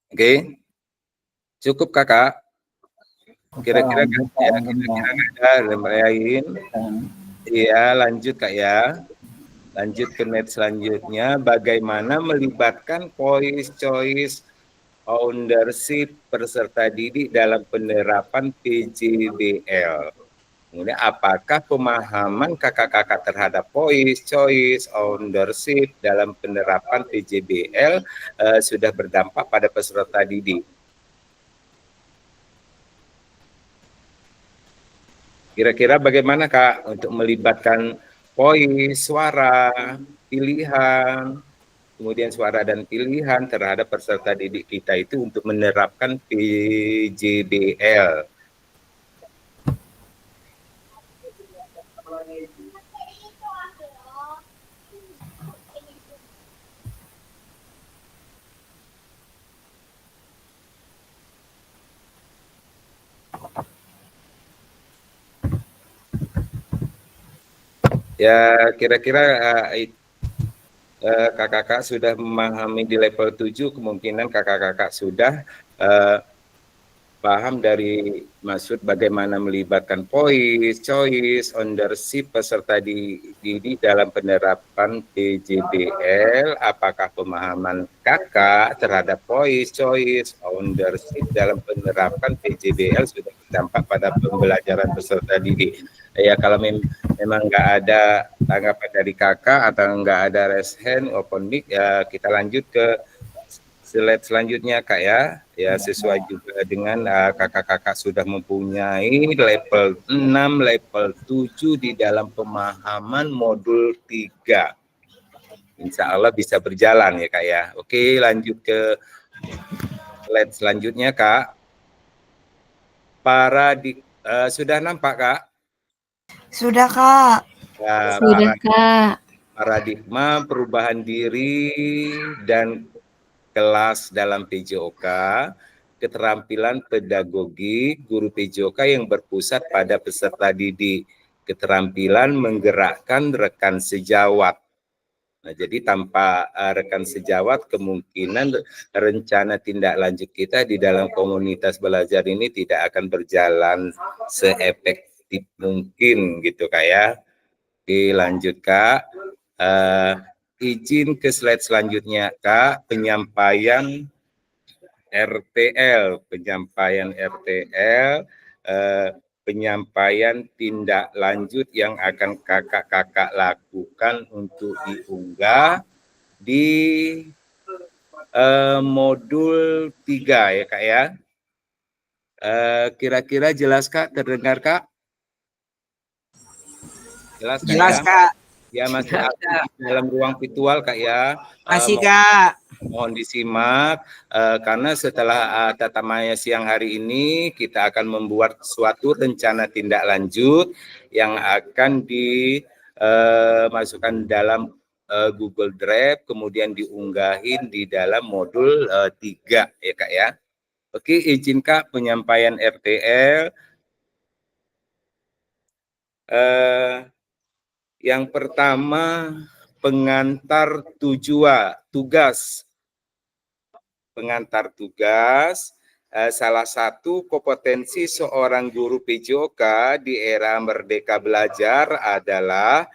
Oke, cukup kakak. Kira-kira ada lain. Iya, lanjut Kak ya. Lanjut ke net selanjutnya, bagaimana melibatkan voice choice ownership peserta didik dalam penerapan PJBL. Kemudian apakah pemahaman kakak-kakak terhadap voice choice ownership dalam penerapan PJBL sudah berdampak pada peserta didik? Kira-kira bagaimana Kak untuk melibatkan voice, suara, pilihan, kemudian suara dan pilihan terhadap peserta didik kita itu untuk menerapkan PJBL? Ya, kira-kira kakak-kakak sudah memahami di level 7, kemungkinan kakak-kakak sudah paham dari maksud bagaimana melibatkan voice, choice, ownership peserta didik dalam penerapan PJBL. Apakah pemahaman kakak terhadap voice, choice, ownership dalam penerapan PJBL sudah berdampak pada pembelajaran peserta didik? Ya, kalau memang nggak ada tanggapan dari kakak atau nggak ada raise hand open mic, ya kita lanjut ke slide selanjutnya Kak ya. Ya, sesuai juga dengan kakak-kakak sudah mempunyai level 6, level 7 di dalam pemahaman modul 3. Insya Allah bisa berjalan ya Kak ya. Oke, lanjut ke slide selanjutnya Kak. Sudah nampak Kak? Sudah Kak. Ya, Sudah Kak. Paradigma perubahan diri dan kelas dalam PJOK, keterampilan pedagogi guru PJOK yang berpusat pada peserta didik, keterampilan menggerakkan rekan sejawat. Nah, jadi tanpa rekan sejawat kemungkinan rencana tindak lanjut kita di dalam komunitas belajar ini tidak akan berjalan seefektif mungkin gitu Kak ya. Oke, lanjut Kak. Izin ke slide selanjutnya Kak, penyampaian RTL, penyampaian tindak lanjut yang akan kakak-kakak lakukan untuk diunggah di modul 3 ya Kak ya. Kira-kira jelas Kak, terdengar Kak? Jelas Kak? Ya, masih ada dalam ruang virtual Kak ya. Masih Kak. Mohon disimak karena setelah tata maya siang hari ini kita akan membuat suatu rencana tindak lanjut yang akan dimasukkan dalam Google Drive, kemudian diunggahin di dalam modul 3 ya Kak ya. Oke, izin Kak penyampaian RTL. Yang pertama, pengantar tugas. Pengantar tugas, salah satu kompetensi seorang guru PJOK di era Merdeka Belajar adalah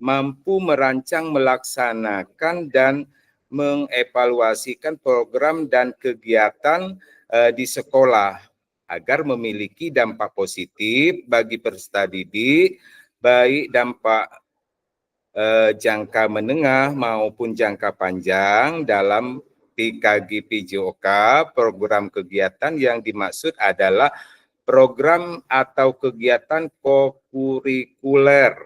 mampu merancang, melaksanakan, dan mengevaluasikan program dan kegiatan di sekolah agar memiliki dampak positif bagi peserta didik, baik dampak jangka menengah maupun jangka panjang. Dalam PKG PJOK, program kegiatan yang dimaksud adalah program atau kegiatan kokurikuler.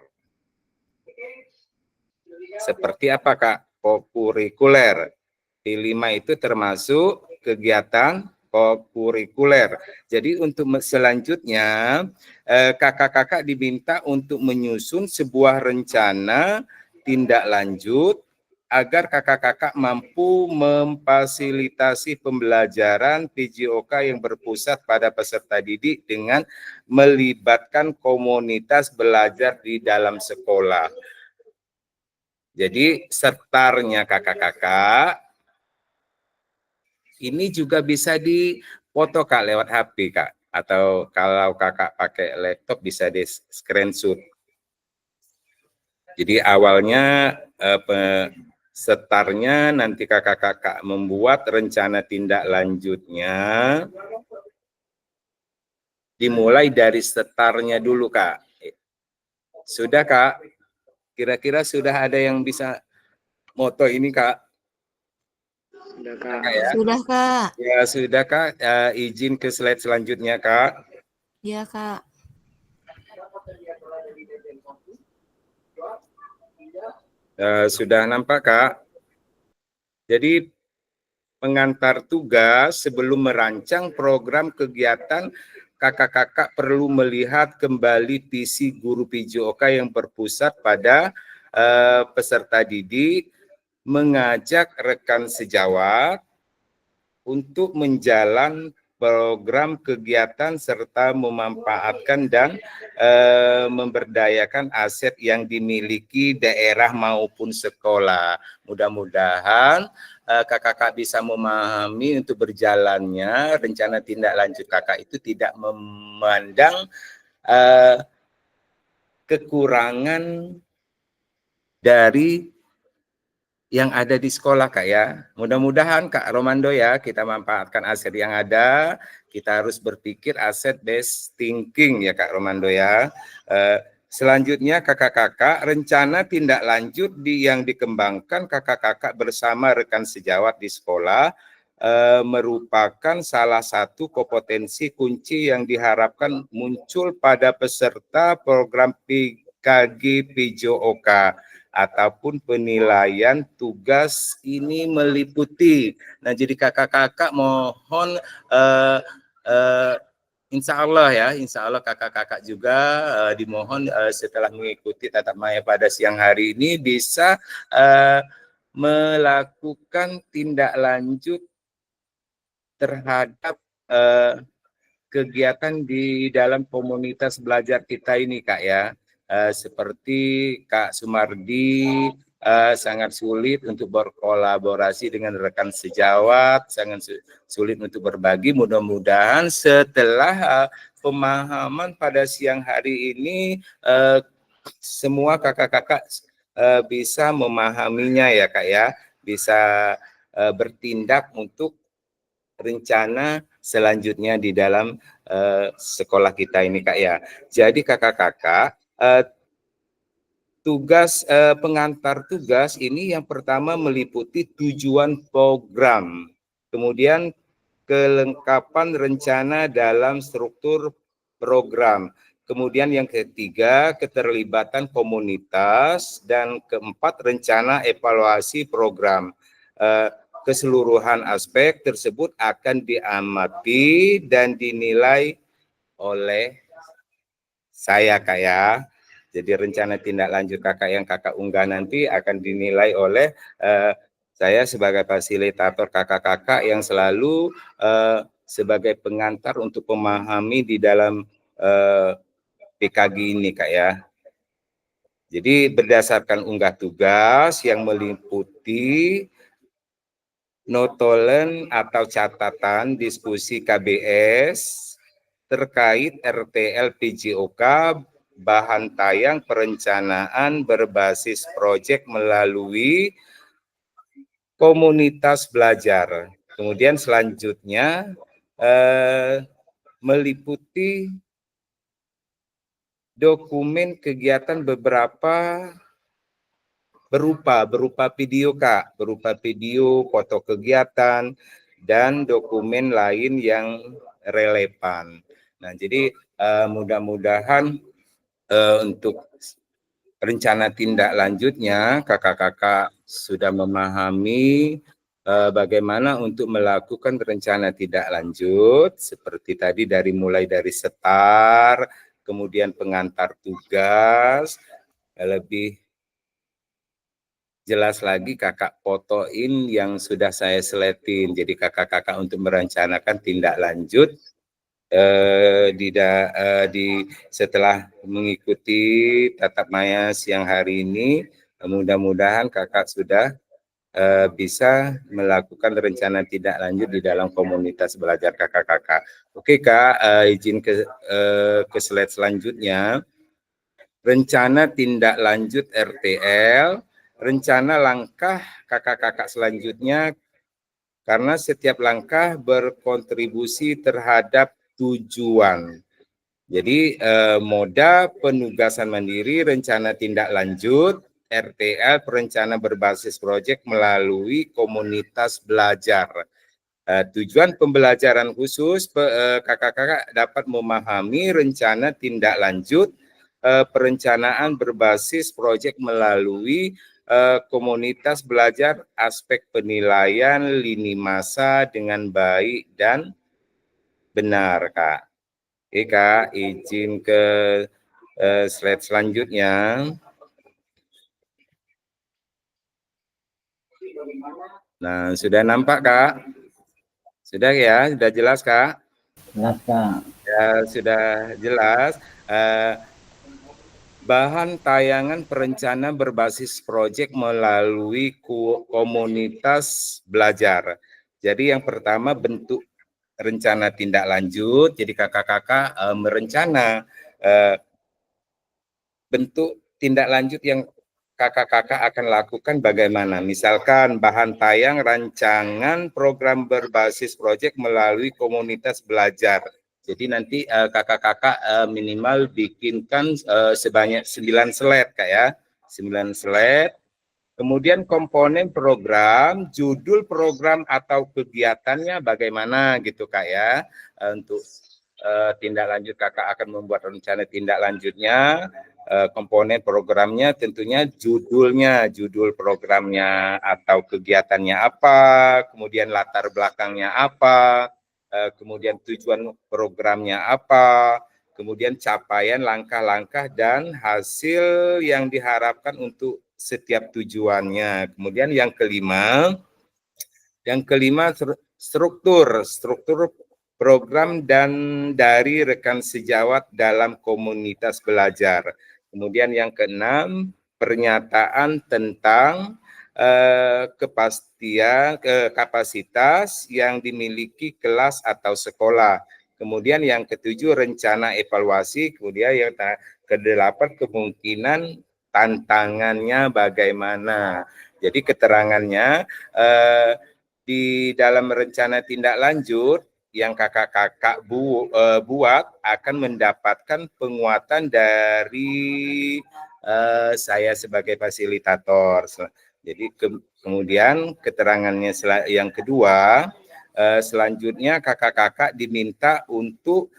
Seperti apa Kak? Kokurikuler. P5 itu termasuk kegiatan kokurikuler. Jadi untuk selanjutnya kakak-kakak diminta untuk menyusun sebuah rencana tindak lanjut agar kakak-kakak mampu memfasilitasi pembelajaran PJOK yang berpusat pada peserta didik dengan melibatkan komunitas belajar di dalam sekolah. Jadi sertarnya kakak-kakak ini juga bisa dipoto Kak lewat HP Kak, atau kalau kakak pakai laptop bisa di screenshot. Jadi awalnya setarnya nanti kakak-kakak membuat rencana tindak lanjutnya dimulai dari setarnya dulu Kak. Sudah Kak? Kira-kira sudah ada yang bisa moto ini Kak? Sudah Kak. Ya? Sudah Kak. Ya sudah Kak, izin ke slide selanjutnya Kak. Iya Kak. Sudah nampak Kak? Jadi pengantar tugas sebelum merancang program kegiatan, kakak-kakak perlu melihat kembali visi guru PJOK yang berpusat pada peserta didik, mengajak rekan sejawat untuk menjalan program kegiatan serta memanfaatkan dan memberdayakan aset yang dimiliki daerah maupun sekolah. Mudah-mudahan kakak-kakak bisa memahami untuk berjalannya rencana tindak lanjut kakak itu tidak memandang kekurangan dari yang ada di sekolah Kak ya. Mudah-mudahan Kak Romando ya, kita manfaatkan aset yang ada, kita harus berpikir aset based thinking ya Kak Romando ya. Selanjutnya kakak-kakak, rencana tindak lanjut yang dikembangkan kakak-kakak bersama rekan sejawat di sekolah merupakan salah satu kompetensi kunci yang diharapkan muncul pada peserta program PKG PJOK ataupun penilaian tugas ini meliputi. Nah, jadi kakak-kakak mohon insya Allah kakak-kakak juga dimohon setelah mengikuti tatap maya pada siang hari ini bisa melakukan tindak lanjut terhadap kegiatan di dalam komunitas belajar kita ini Kak ya. Seperti Kak Sumardi sangat sulit untuk berkolaborasi dengan rekan sejawat, sangat sulit untuk berbagi. Mudah-mudahan setelah pemahaman pada siang hari ini semua kakak-kakak bisa memahaminya ya Kak ya, bisa bertindak untuk rencana selanjutnya di dalam sekolah kita ini Kak ya. Jadi kakak-kakak tugas pengantar tugas ini yang pertama meliputi tujuan program, kemudian kelengkapan rencana dalam struktur program, kemudian yang ketiga keterlibatan komunitas, dan keempat rencana evaluasi program. Keseluruhan aspek tersebut akan diamati dan dinilai oleh saya Kak ya. Jadi rencana tindak lanjut kakak yang kakak unggah nanti akan dinilai oleh saya sebagai fasilitator kakak-kakak yang selalu sebagai pengantar untuk memahami di dalam PKG ini Kak ya. Jadi berdasarkan unggah tugas yang meliputi notolen atau catatan diskusi KBS terkait RTL PJOK bahan tayang perencanaan berbasis proyek melalui komunitas belajar. Kemudian selanjutnya meliputi dokumen kegiatan berupa video Kak, berupa video, foto kegiatan, dan dokumen lain yang relevan. Nah, jadi mudah-mudahan untuk rencana tindak lanjutnya kakak-kakak sudah memahami bagaimana untuk melakukan rencana tindak lanjut seperti tadi mulai dari setar, kemudian pengantar tugas, lebih jelas lagi kakak fotoin yang sudah saya seletin. Jadi kakak-kakak untuk merencanakan tindak lanjut setelah mengikuti tatap maya siang hari ini, mudah-mudahan kakak sudah bisa melakukan rencana tindak lanjut di dalam komunitas belajar kakak-kakak. Oke Kak, izin ke slide selanjutnya. Rencana tindak lanjut RTL, rencana langkah kakak-kakak selanjutnya, karena setiap langkah berkontribusi terhadap tujuan. Jadi moda penugasan mandiri, rencana tindak lanjut, RTL, perencana berbasis proyek melalui komunitas belajar. Tujuan pembelajaran khusus, kakak-kakak dapat memahami rencana tindak lanjut, perencanaan berbasis proyek melalui komunitas belajar, aspek penilaian lini masa dengan baik dan benar Kak. Oke Kak, izin ke slide selanjutnya. Nah, sudah nampak Kak? Sudah ya? Sudah jelas Kak? Jelas Kak. Ya, sudah jelas. Bahan tayangan perencana berbasis proyek melalui komunitas belajar. Jadi yang pertama bentuk rencana tindak lanjut. Jadi kakak-kakak merencana bentuk tindak lanjut yang kakak-kakak akan lakukan bagaimana. Misalkan bahan tayang rancangan program berbasis proyek melalui komunitas belajar. Jadi nanti kakak-kakak minimal bikinkan sebanyak 9 slide Kak ya. 9 slide. Kemudian komponen program, judul program atau kegiatannya bagaimana gitu Kak ya. Untuk tindak lanjut kakak akan membuat rencana tindak lanjutnya. Komponen programnya tentunya judulnya, judul programnya atau kegiatannya apa, kemudian latar belakangnya apa, kemudian tujuan programnya apa, kemudian capaian langkah-langkah dan hasil yang diharapkan untuk setiap tujuannya. Kemudian yang kelima struktur program dan dari rekan sejawat dalam komunitas belajar. Kemudian yang keenam, pernyataan tentang kapasitas yang dimiliki kelas atau sekolah. Kemudian yang ketujuh, rencana evaluasi. Kemudian yang kedelapan, kemungkinan tantangannya bagaimana. Jadi keterangannya di dalam rencana tindak lanjut yang kakak-kakak buat akan mendapatkan penguatan dari saya sebagai fasilitator. Jadi kemudian keterangannya yang kedua, selanjutnya kakak-kakak diminta untuk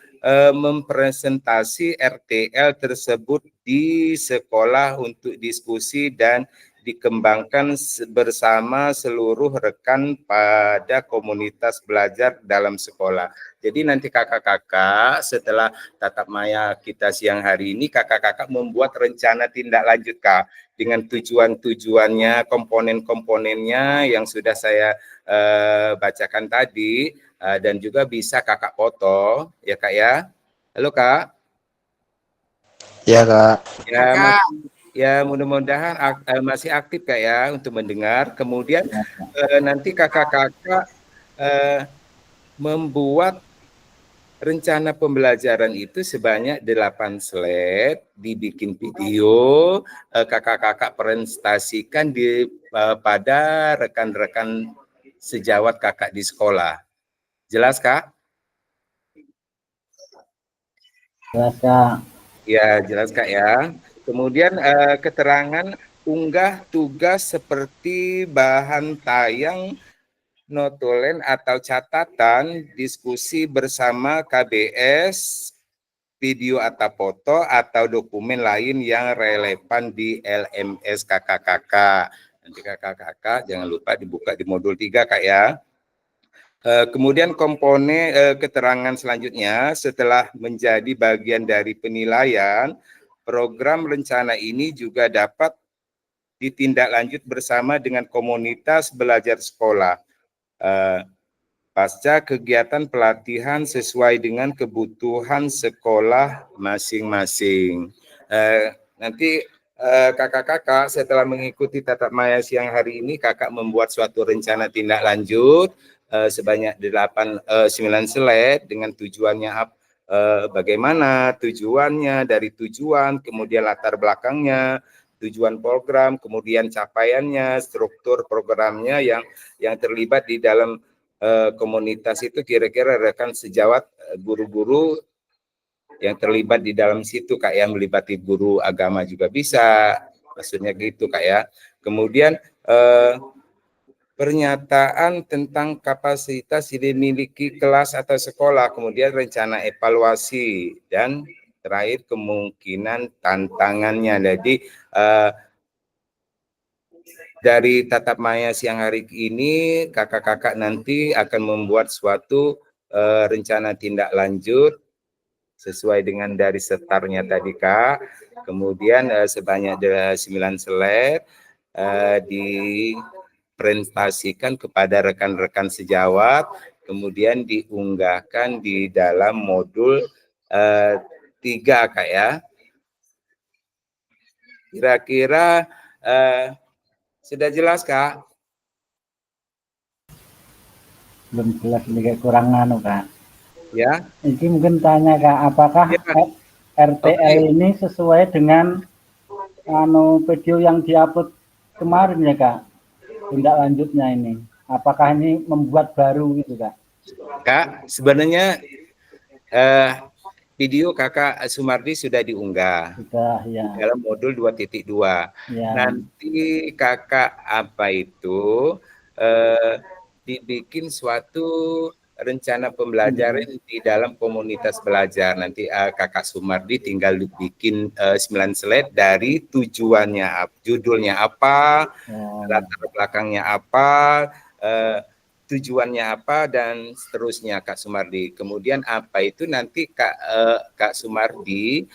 mempresentasi RTL tersebut di sekolah untuk diskusi dan dikembangkan bersama seluruh rekan pada komunitas belajar dalam sekolah. Jadi nanti kakak-kakak setelah tatap maya kita siang hari ini, kakak-kakak membuat rencana tindak lanjut Kak, dengan tujuan-tujuannya, komponen-komponennya yang sudah saya bacakan tadi, dan juga bisa kakak foto, ya Kak ya. Halo Kak. Ya Kak. Ya, ya mudah-mudahan masih aktif Kak ya untuk mendengar. Kemudian nanti kakak-kakak membuat rencana pembelajaran itu sebanyak 8 slide, dibikin video, kakak-kakak presentasikan pada rekan-rekan sejawat kakak di sekolah. Jelas Kak? Jelas Kak. Ya, jelas Kak ya. Kemudian keterangan unggah tugas seperti bahan tayang, notulen atau catatan, diskusi bersama KBS, video atau foto atau dokumen lain yang relevan di LMS kakak-kakak. Nanti kakak-kakak jangan lupa dibuka di modul 3 Kak ya. Kemudian komponen keterangan selanjutnya, setelah menjadi bagian dari penilaian, program rencana ini juga dapat ditindaklanjut bersama dengan komunitas belajar sekolah. Pasca kegiatan pelatihan sesuai dengan kebutuhan sekolah masing-masing. Nanti kakak-kakak setelah mengikuti tatap maya siang hari ini, kakak membuat suatu rencana tindak lanjut sebanyak 9 slide dengan tujuannya bagaimana tujuannya, dari tujuan, kemudian latar belakangnya, tujuan program, kemudian capaiannya, struktur programnya yang terlibat di dalam komunitas itu, kira-kira rekan sejawat guru-guru yang terlibat di dalam situ Kak ya, melibatkan guru agama juga bisa, maksudnya gitu Kak ya. Kemudian pernyataan tentang kapasitas yang dimiliki kelas atau sekolah, kemudian rencana evaluasi, dan terakhir kemungkinan tantangannya. Jadi dari tatap maya siang hari ini, kakak-kakak nanti akan membuat suatu rencana tindak lanjut sesuai dengan dari setarnya tadi Kak. Kemudian sebanyak 9 slide dipresentasikan kepada rekan-rekan sejawat, kemudian diunggahkan di dalam modul 3 Kak ya. Kira-kira sudah jelas Kak? Belum jelas ini, kayak kurang Kak. Ya. Ini mungkin tanya Kak, apakah ya, RTL ini sesuai dengan video yang diupload kemarin ya Kak? Tindak lanjutnya ini, apakah ini membuat baru gitu Kak? Kak, sebenarnya video Kakak Sumardi sudah diunggah. Sudah, ya. Dalam modul 2.2. Ya. Nanti Kakak dibikin suatu rencana pembelajaran di dalam komunitas belajar. Nanti Kakak Sumardi tinggal bikin 9 slide dari tujuannya, judulnya apa, latar belakangnya apa, tujuannya apa, dan seterusnya Kak Sumardi. Kemudian apa itu nanti Kak Sumardi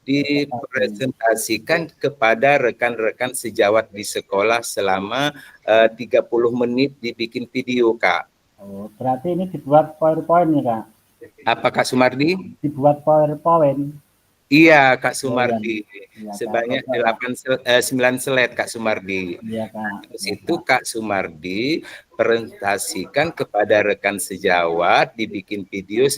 dipresentasikan kepada rekan-rekan sejawat di sekolah selama 30 menit dibikin video Kak. Oh, berarti ini dibuat PowerPoint ya Kak? Apa Kak Sumardi? Dibuat PowerPoint. Iya Kak Sumardi, sebanyak 9 slide Kak Sumardi. Iya Kak. Terus itu Kak Sumardi presentasikan kepada rekan sejawat, dibikin video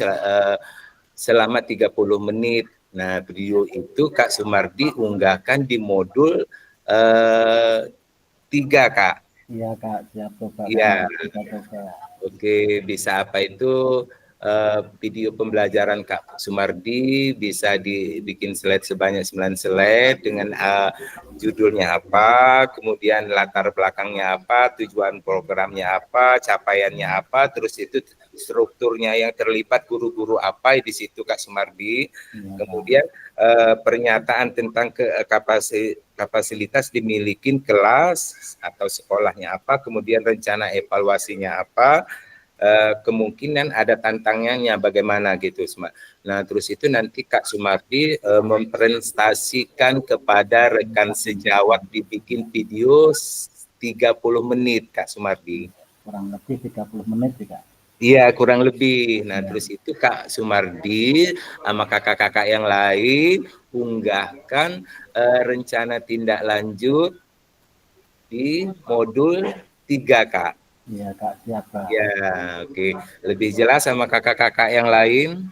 selama 30 menit. Nah video itu Kak Sumardi unggahkan di modul 3 Kak. Iya Kak, siap coba. Iya. Oke, bisa apa itu video pembelajaran Kak Sumardi, bisa dibikin slide sebanyak 9 slide dengan judulnya apa, kemudian latar belakangnya apa, tujuan programnya apa, capaiannya apa, terus itu strukturnya yang terlibat guru-guru apa di situ Kak Sumardi. Kemudian pernyataan tentang kapasitas dimiliki kelas atau sekolahnya apa, kemudian rencana evaluasinya apa, kemungkinan ada tantangannya bagaimana gitu. Nah terus itu nanti Kak Sumardi mempresentasikan kepada rekan sejawat, dibikin video 30 menit Kak Sumardi. Kurang lebih 30 menit sih Kak. Iya kurang lebih. Nah terus itu Kak Sumardi sama kakak-kakak yang lain unggahkan rencana tindak lanjut di modul 3 Kak. Iya Kak, siap Kak. Ya, oke. Lebih jelas sama kakak-kakak yang lain?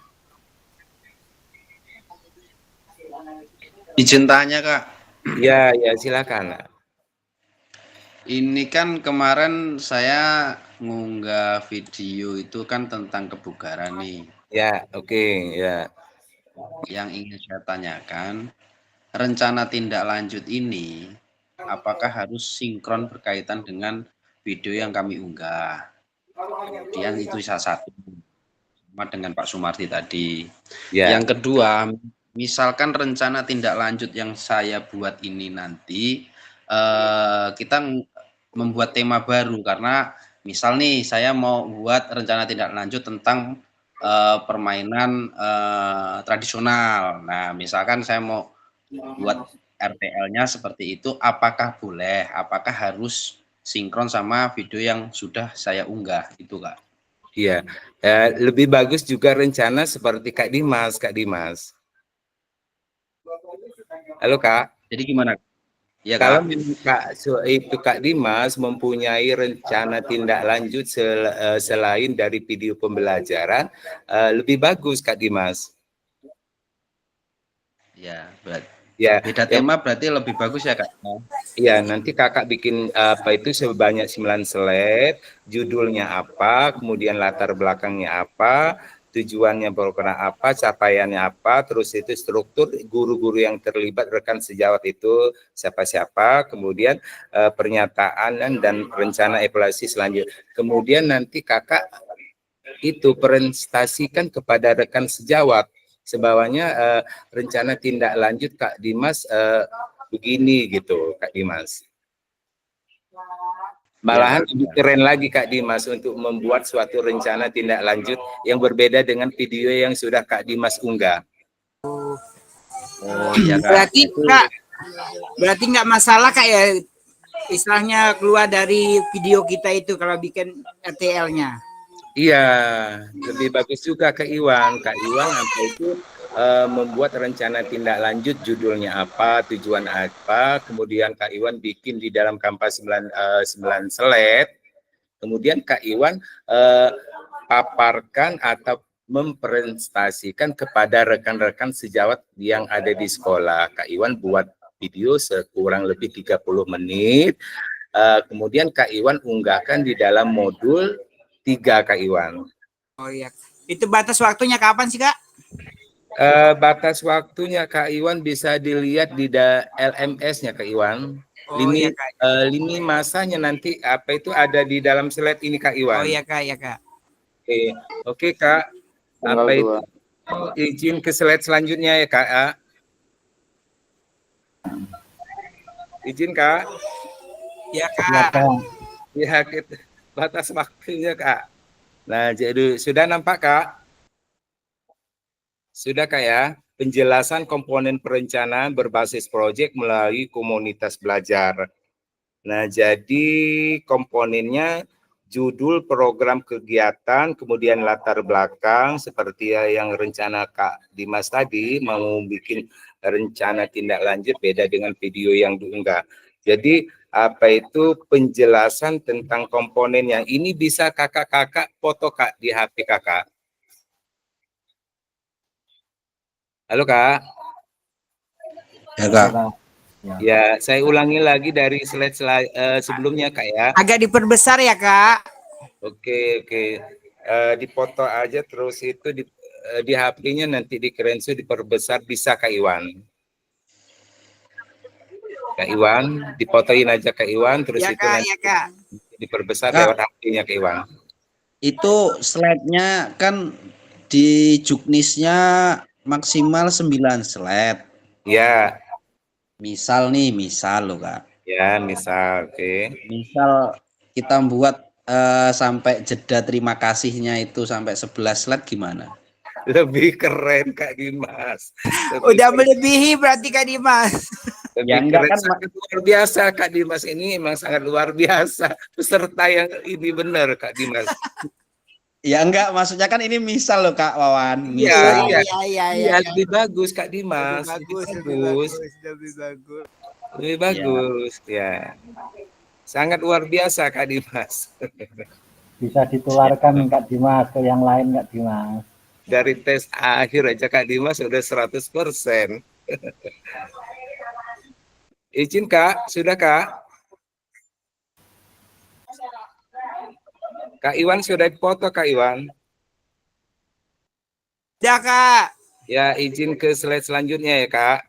Izin tanya Kak. Ya, ya silakan. Ini kan kemarin saya ngunggah video itu kan tentang kebugaran nih. Ya, oke, ya. Yang ingin saya tanyakan, rencana tindak lanjut ini apakah harus sinkron berkaitan dengan video yang kami unggah? Kemudian itu salah satu sama dengan Pak Sumardi tadi. Ya. Yang kedua, misalkan rencana tindak lanjut yang saya buat ini nanti kita membuat tema baru, karena misal nih saya mau buat rencana tindak lanjut tentang permainan tradisional. Nah, misalkan saya mau buat RTL-nya seperti itu, apakah boleh? Apakah harus sinkron sama video yang sudah saya unggah itu Kak? Iya, lebih bagus juga rencana seperti Kak Dimas, Kak Dimas. Halo Kak. Jadi gimana? Ya, kalau Kak. Kak Dimas mempunyai rencana tindak lanjut selain dari video pembelajaran, lebih bagus Kak Dimas. Ya, berarti. Ya, beda tema berarti lebih bagus ya Kak? Iya, nanti kakak bikin apa itu sebanyak 9 slide, judulnya apa, kemudian latar belakangnya apa, tujuannya program apa, capaiannya apa, terus itu struktur guru-guru yang terlibat, rekan sejawat itu siapa-siapa, kemudian pernyataan dan rencana evaluasi selanjutnya. Kemudian nanti kakak itu presentasikan kepada rekan sejawat. Sebawahnya rencana tindak lanjut Kak Dimas begini gitu Kak Dimas. Malahan lebih keren lagi Kak Dimas untuk membuat suatu rencana tindak lanjut yang berbeda dengan video yang sudah Kak Dimas unggah. Oh ya Kak. Berarti Kak, berarti nggak masalah Kak ya, istilahnya keluar dari video kita itu kalau bikin RTL-nya. Iya, lebih bagus juga Kak Iwan. Kak Iwan apa itu membuat rencana tindak lanjut, judulnya apa, tujuan apa, kemudian Kak Iwan bikin di dalam Canvas 9 slide, kemudian Kak Iwan paparkan atau mempresentasikan kepada rekan-rekan sejawat yang ada di sekolah. Kak Iwan buat video sekurang lebih 30 menit, kemudian Kak Iwan unggahkan di dalam modul 3 Kak Iwan. Oh iya. Itu batas waktunya kapan sih Kak? Batas waktunya Kak Iwan bisa dilihat di LMS-nya Kak Iwan. Lini masanya nanti apa itu ada di dalam slide ini Kak Iwan. Oh iya Kak, ya Kak. Oke Kak. Apa itu? Izin ke slide selanjutnya ya Kak. Izin Kak. Ya Kak. Ya kita. Batas waktunya Kak. Nah, jadi sudah nampak Kak? Sudah Kak ya? Penjelasan komponen perencanaan berbasis proyek melalui komunitas belajar. Nah, jadi komponennya judul program kegiatan, kemudian latar belakang seperti yang rencana Kak Dimas tadi mau bikin rencana tindak lanjut beda dengan video yang diunggah. Jadi apa itu penjelasan tentang komponennya. Ini bisa kakak-kakak foto Kak di HP kakak. Halo Kak. Ya Kak. Ya, saya ulangi lagi dari slide sebelumnya Kak ya. Agak diperbesar ya Kak. Oke. dipoto aja terus itu di HP-nya nanti di screenshot diperbesar, bisa Kak Iwan. Kak Iwan, dipotoin aja Kak Iwan, terus Ya itu Kak, nanti ya Kak. diperbesar Kak. lewat HP-nya Kak Iwan. Itu slide-nya kan di Juknisnya maksimal 9 slide. Ya. Misal loh Kak. Ya, misal, oke. Misal kita buat sampai jeda terima kasihnya itu sampai 11 slide gimana? Lebih keren Kak Dimas. Udah melebihi berarti Kak Dimas. Lebih Ya, enggak keren, kan, sangat luar biasa Kak Dimas, ini memang sangat luar biasa. Peserta yang ini benar Kak Dimas. Ya enggak, maksudnya kan ini misal loh Kak Wawan. Iya, Misal. iya, lebih bagus Kak Dimas. Lebih bagus, ya. Sangat luar biasa Kak Dimas. Bisa ditularkan Kak Dimas ke yang lain Kak Dimas. Dari tes akhir aja Kak Dimas udah 100%. Izin Kak, sudah Kak? Kak Iwan sudah dipoto Kak Iwan? Ya Kak. Ya, izin ke slide selanjutnya ya Kak.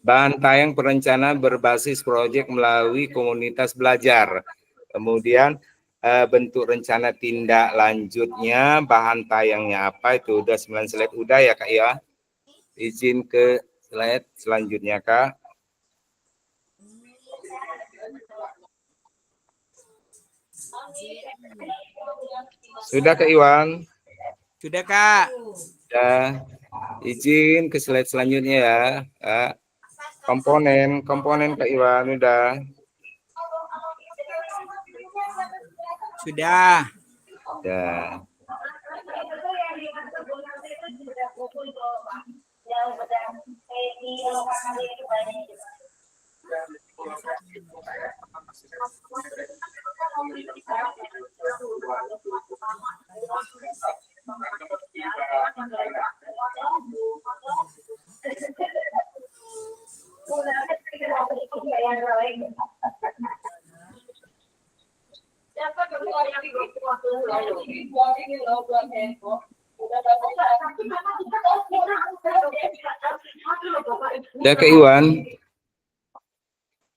Bahan tayang perencanaan berbasis proyek melalui komunitas belajar. Kemudian bentuk rencana tindak lanjutnya, bahan tayangnya apa, itu udah 9 slide udah ya Kak ya. Izin ke slide selanjutnya Kak. Sudah Kak Iwan? Sudah Kak. Ya, izin ke slide selanjutnya ya Kak. Komponen Kak Iwan udah. Sudah. Ya. Sudah Kak Iwan?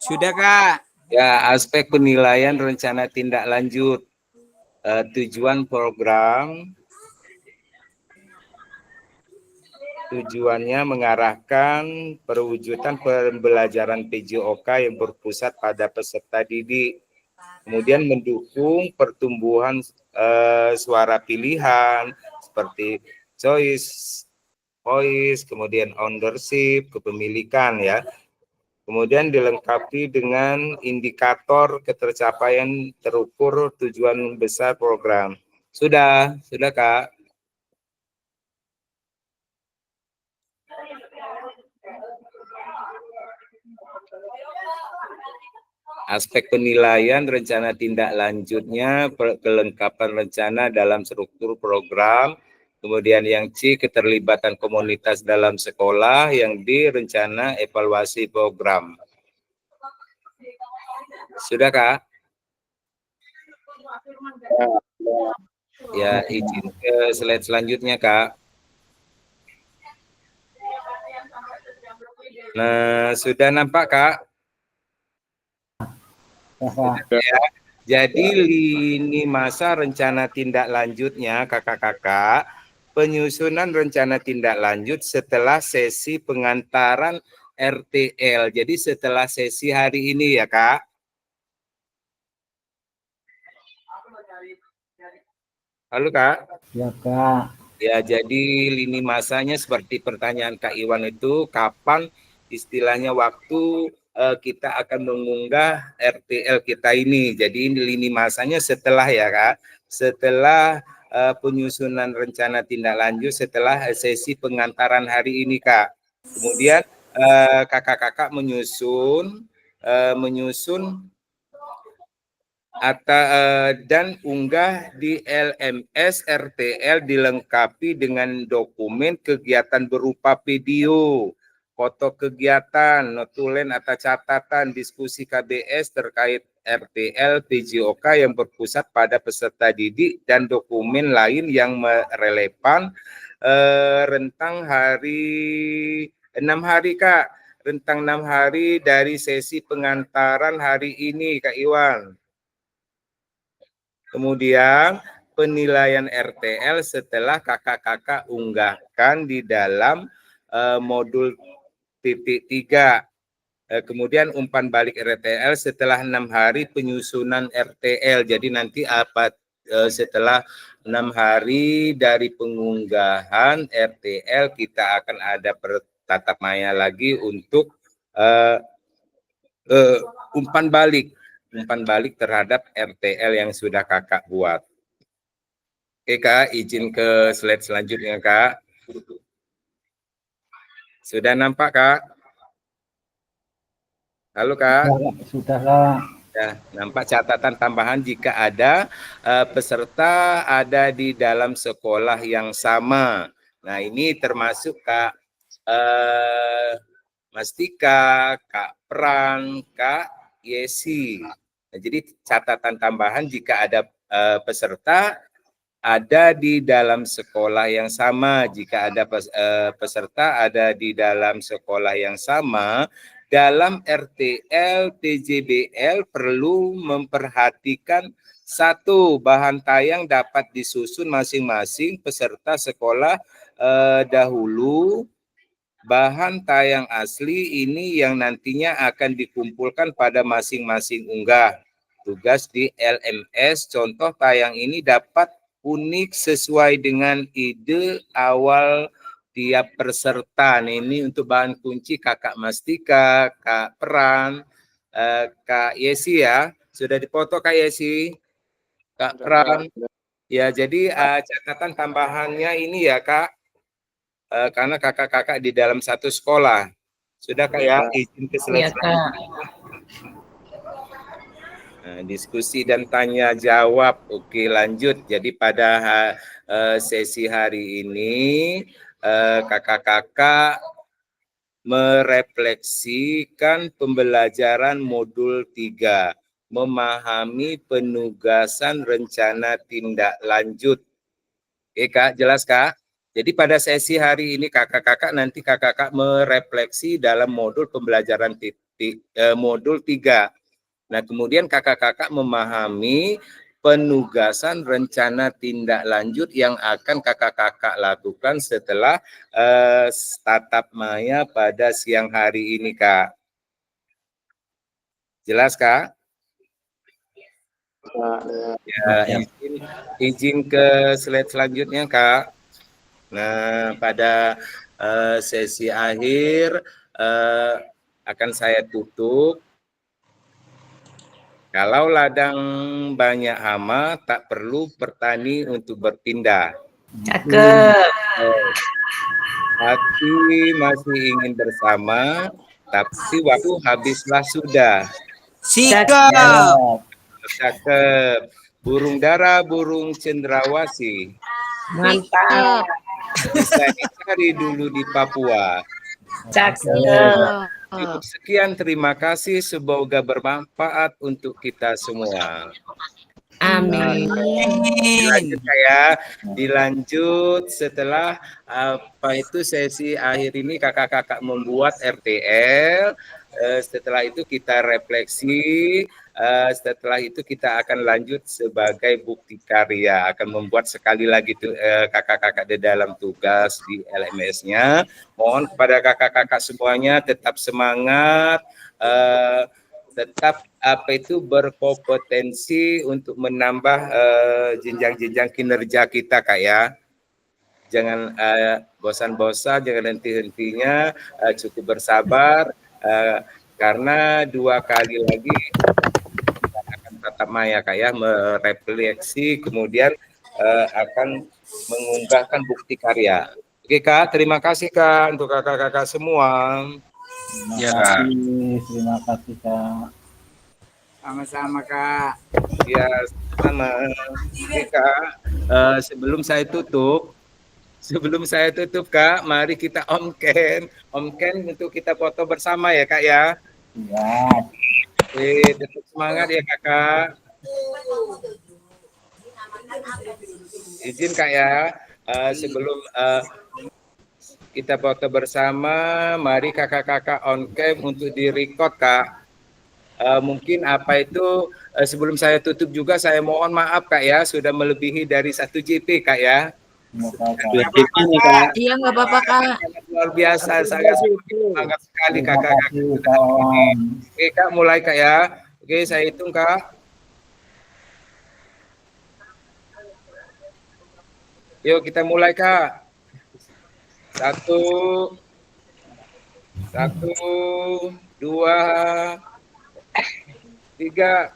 Sudah Kak. Ya, aspek penilaian rencana tindak lanjut. Tujuan program. Tujuannya mengarahkan perwujudan pembelajaran PJOK yang berpusat pada peserta didik. Kemudian mendukung pertumbuhan suara pilihan seperti choice, voice, kemudian ownership, kepemilikan ya. Kemudian dilengkapi dengan indikator ketercapaian terukur tujuan besar program. Sudah Kak? Aspek penilaian rencana tindak lanjutnya, kelengkapan rencana dalam struktur program, kemudian yang C, keterlibatan komunitas dalam sekolah, yang D, rencana evaluasi program. Sudah Kak? Ya, izin ke slide selanjutnya Kak. Nah, sudah nampak Kak? Ya, jadi lini masa rencana tindak lanjutnya kakak-kakak, penyusunan rencana tindak lanjut setelah sesi pengantaran RTL. Jadi setelah sesi hari ini ya Kak. Halo Kak. Ya Kak. Ya, jadi lini masanya seperti pertanyaan Kak Iwan itu, kapan istilahnya waktu kita akan mengunggah RTL kita ini. Jadi lini masanya setelah ya Kak, setelah penyusunan rencana tindak lanjut, setelah sesi pengantaran hari ini Kak. Kemudian kakak-kakak menyusun dan unggah di LMS RTL dilengkapi dengan dokumen kegiatan berupa video, foto kegiatan, notulen atau catatan diskusi KBS terkait RTL PJOK yang berpusat pada peserta didik dan dokumen lain yang relevan rentang 6 hari Kak, rentang 6 hari dari sesi pengantaran hari ini Kak Iwan. Kemudian penilaian RTL setelah kakak-kakak unggahkan di dalam modul titik 3. Kemudian umpan balik RTL setelah 6 hari penyusunan RTL. Jadi nanti setelah 6 hari dari pengunggahan RTL kita akan ada tatap maya lagi untuk umpan balik terhadap RTL yang sudah kakak buat. Oke Kak, izin ke slide selanjutnya Kak. Sudah nampak Kak? Halo Kak. Sudah Kak. Ya, nampak catatan tambahan jika ada peserta ada di dalam sekolah yang sama. Nah ini termasuk Kak Mastika, Kak Pran, Kak Yesi. Nah, jadi catatan tambahan jika ada peserta ada di dalam sekolah yang sama. Jika ada peserta ada di dalam sekolah yang sama, dalam RTL PJBL perlu memperhatikan satu, bahan tayang dapat disusun masing-masing peserta sekolah dahulu. Bahan tayang asli ini yang nantinya akan dikumpulkan pada masing-masing unggah. Tugas di LMS, contoh tayang ini dapat unik sesuai dengan ide awal tiap peserta. Nah, ini untuk bahan kunci Kakak Mastika, Kak Pran, Kak Yesi ya. Sudah dipoto Kak Yesi? Kak Pran. Ya, jadi catatan tambahannya ini ya Kak. Karena kakak-kakak di dalam satu sekolah. Sudah Kak ya? Izin ke slide. Diskusi dan tanya jawab. Oke, lanjut. Jadi pada sesi hari ini kakak-kakak merefleksikan pembelajaran modul 3, memahami penugasan rencana tindak lanjut. Oke Kak, jelas Kak? Jadi pada sesi hari ini kakak-kakak nanti kakak-kakak merefleksi dalam modul pembelajaran modul 3. Nah, kemudian kakak-kakak memahami penugasan rencana tindak lanjut yang akan kakak-kakak lakukan setelah tatap maya pada siang hari ini, Kak. Jelas, Kak? Ya, izin ke slide selanjutnya, Kak. Nah, pada sesi akhir akan saya tutup. Kalau ladang banyak hama, tak perlu petani untuk berpindah. Cakep. Hati masih ingin bersama, tapi waktu habislah sudah. Sikap. Cakep. Burung dara, burung cendrawasih. Mantap. Bisa dicari dulu di Papua. Cakep. Sekian, terima kasih. Semoga bermanfaat untuk kita semua. Amin. Dilanjut ya, dilanjut setelah sesi akhir ini kakak-kakak membuat RTL. Setelah itu kita refleksi. Setelah itu kita akan lanjut sebagai bukti karya, akan membuat sekali lagi kakak-kakak di dalam tugas di LMS-nya. Mohon kepada kakak-kakak semuanya tetap semangat, tetap berkompetensi untuk menambah jenjang-jenjang kinerja kita Kak ya. Jangan bosan-bosan, jangan henti-hentinya, cukup bersabar karena 2 kali lagi tatap maya Kak ya, merefleksi kemudian akan mengunggahkan bukti karya. Oke Kak, terima kasih Kak untuk kakak-kakak semua. Terima kasih Kak. Sama-sama Kak. Ya, sama. Oke Kak, sebelum saya tutup, Sebelum saya tutup Kak, mari kita Om Ken untuk kita foto bersama ya Kak ya. Iya. Tetap semangat ya Kakak. Izin Kak ya, sebelum kita foto bersama, mari kakak-kakak on cam untuk di-record Kak. Mungkin apa itu, sebelum saya tutup juga saya mohon maaf Kak ya, sudah melebihi dari 1 JP Kak ya. Iya, nggak apa-apa, Kak. Luar biasa, sangat semangat sekali kakak-kakak. Oke Kak, mulai Kak ya. Oke, saya hitung Kak. Yuk kita mulai Kak. 1, 2, 3.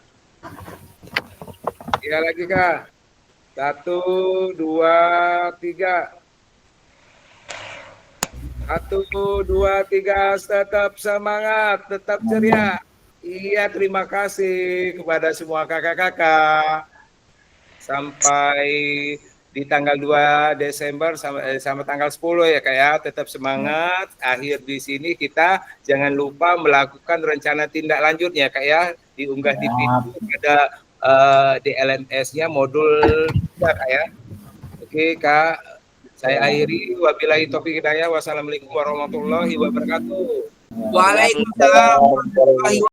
3 lagi Kak. 1, 2, 3. 1, 2, 3. Tetap semangat, tetap ceria. Iya, terima kasih kepada semua kakak-kakak. Sampai di tanggal 2 Desember sama tanggal 10 ya Kak ya, tetap semangat. Akhir di sini kita jangan lupa melakukan rencana tindak lanjutnya Kak ya, diunggah di video ada di LMS-nya modul 3 Kak ya. Oke Kak, saya akhiri. Wabillahi taufiq hidayah. Wassalamualaikum warahmatullahi wabarakatuh. Waalaikumsalam warahmatullahi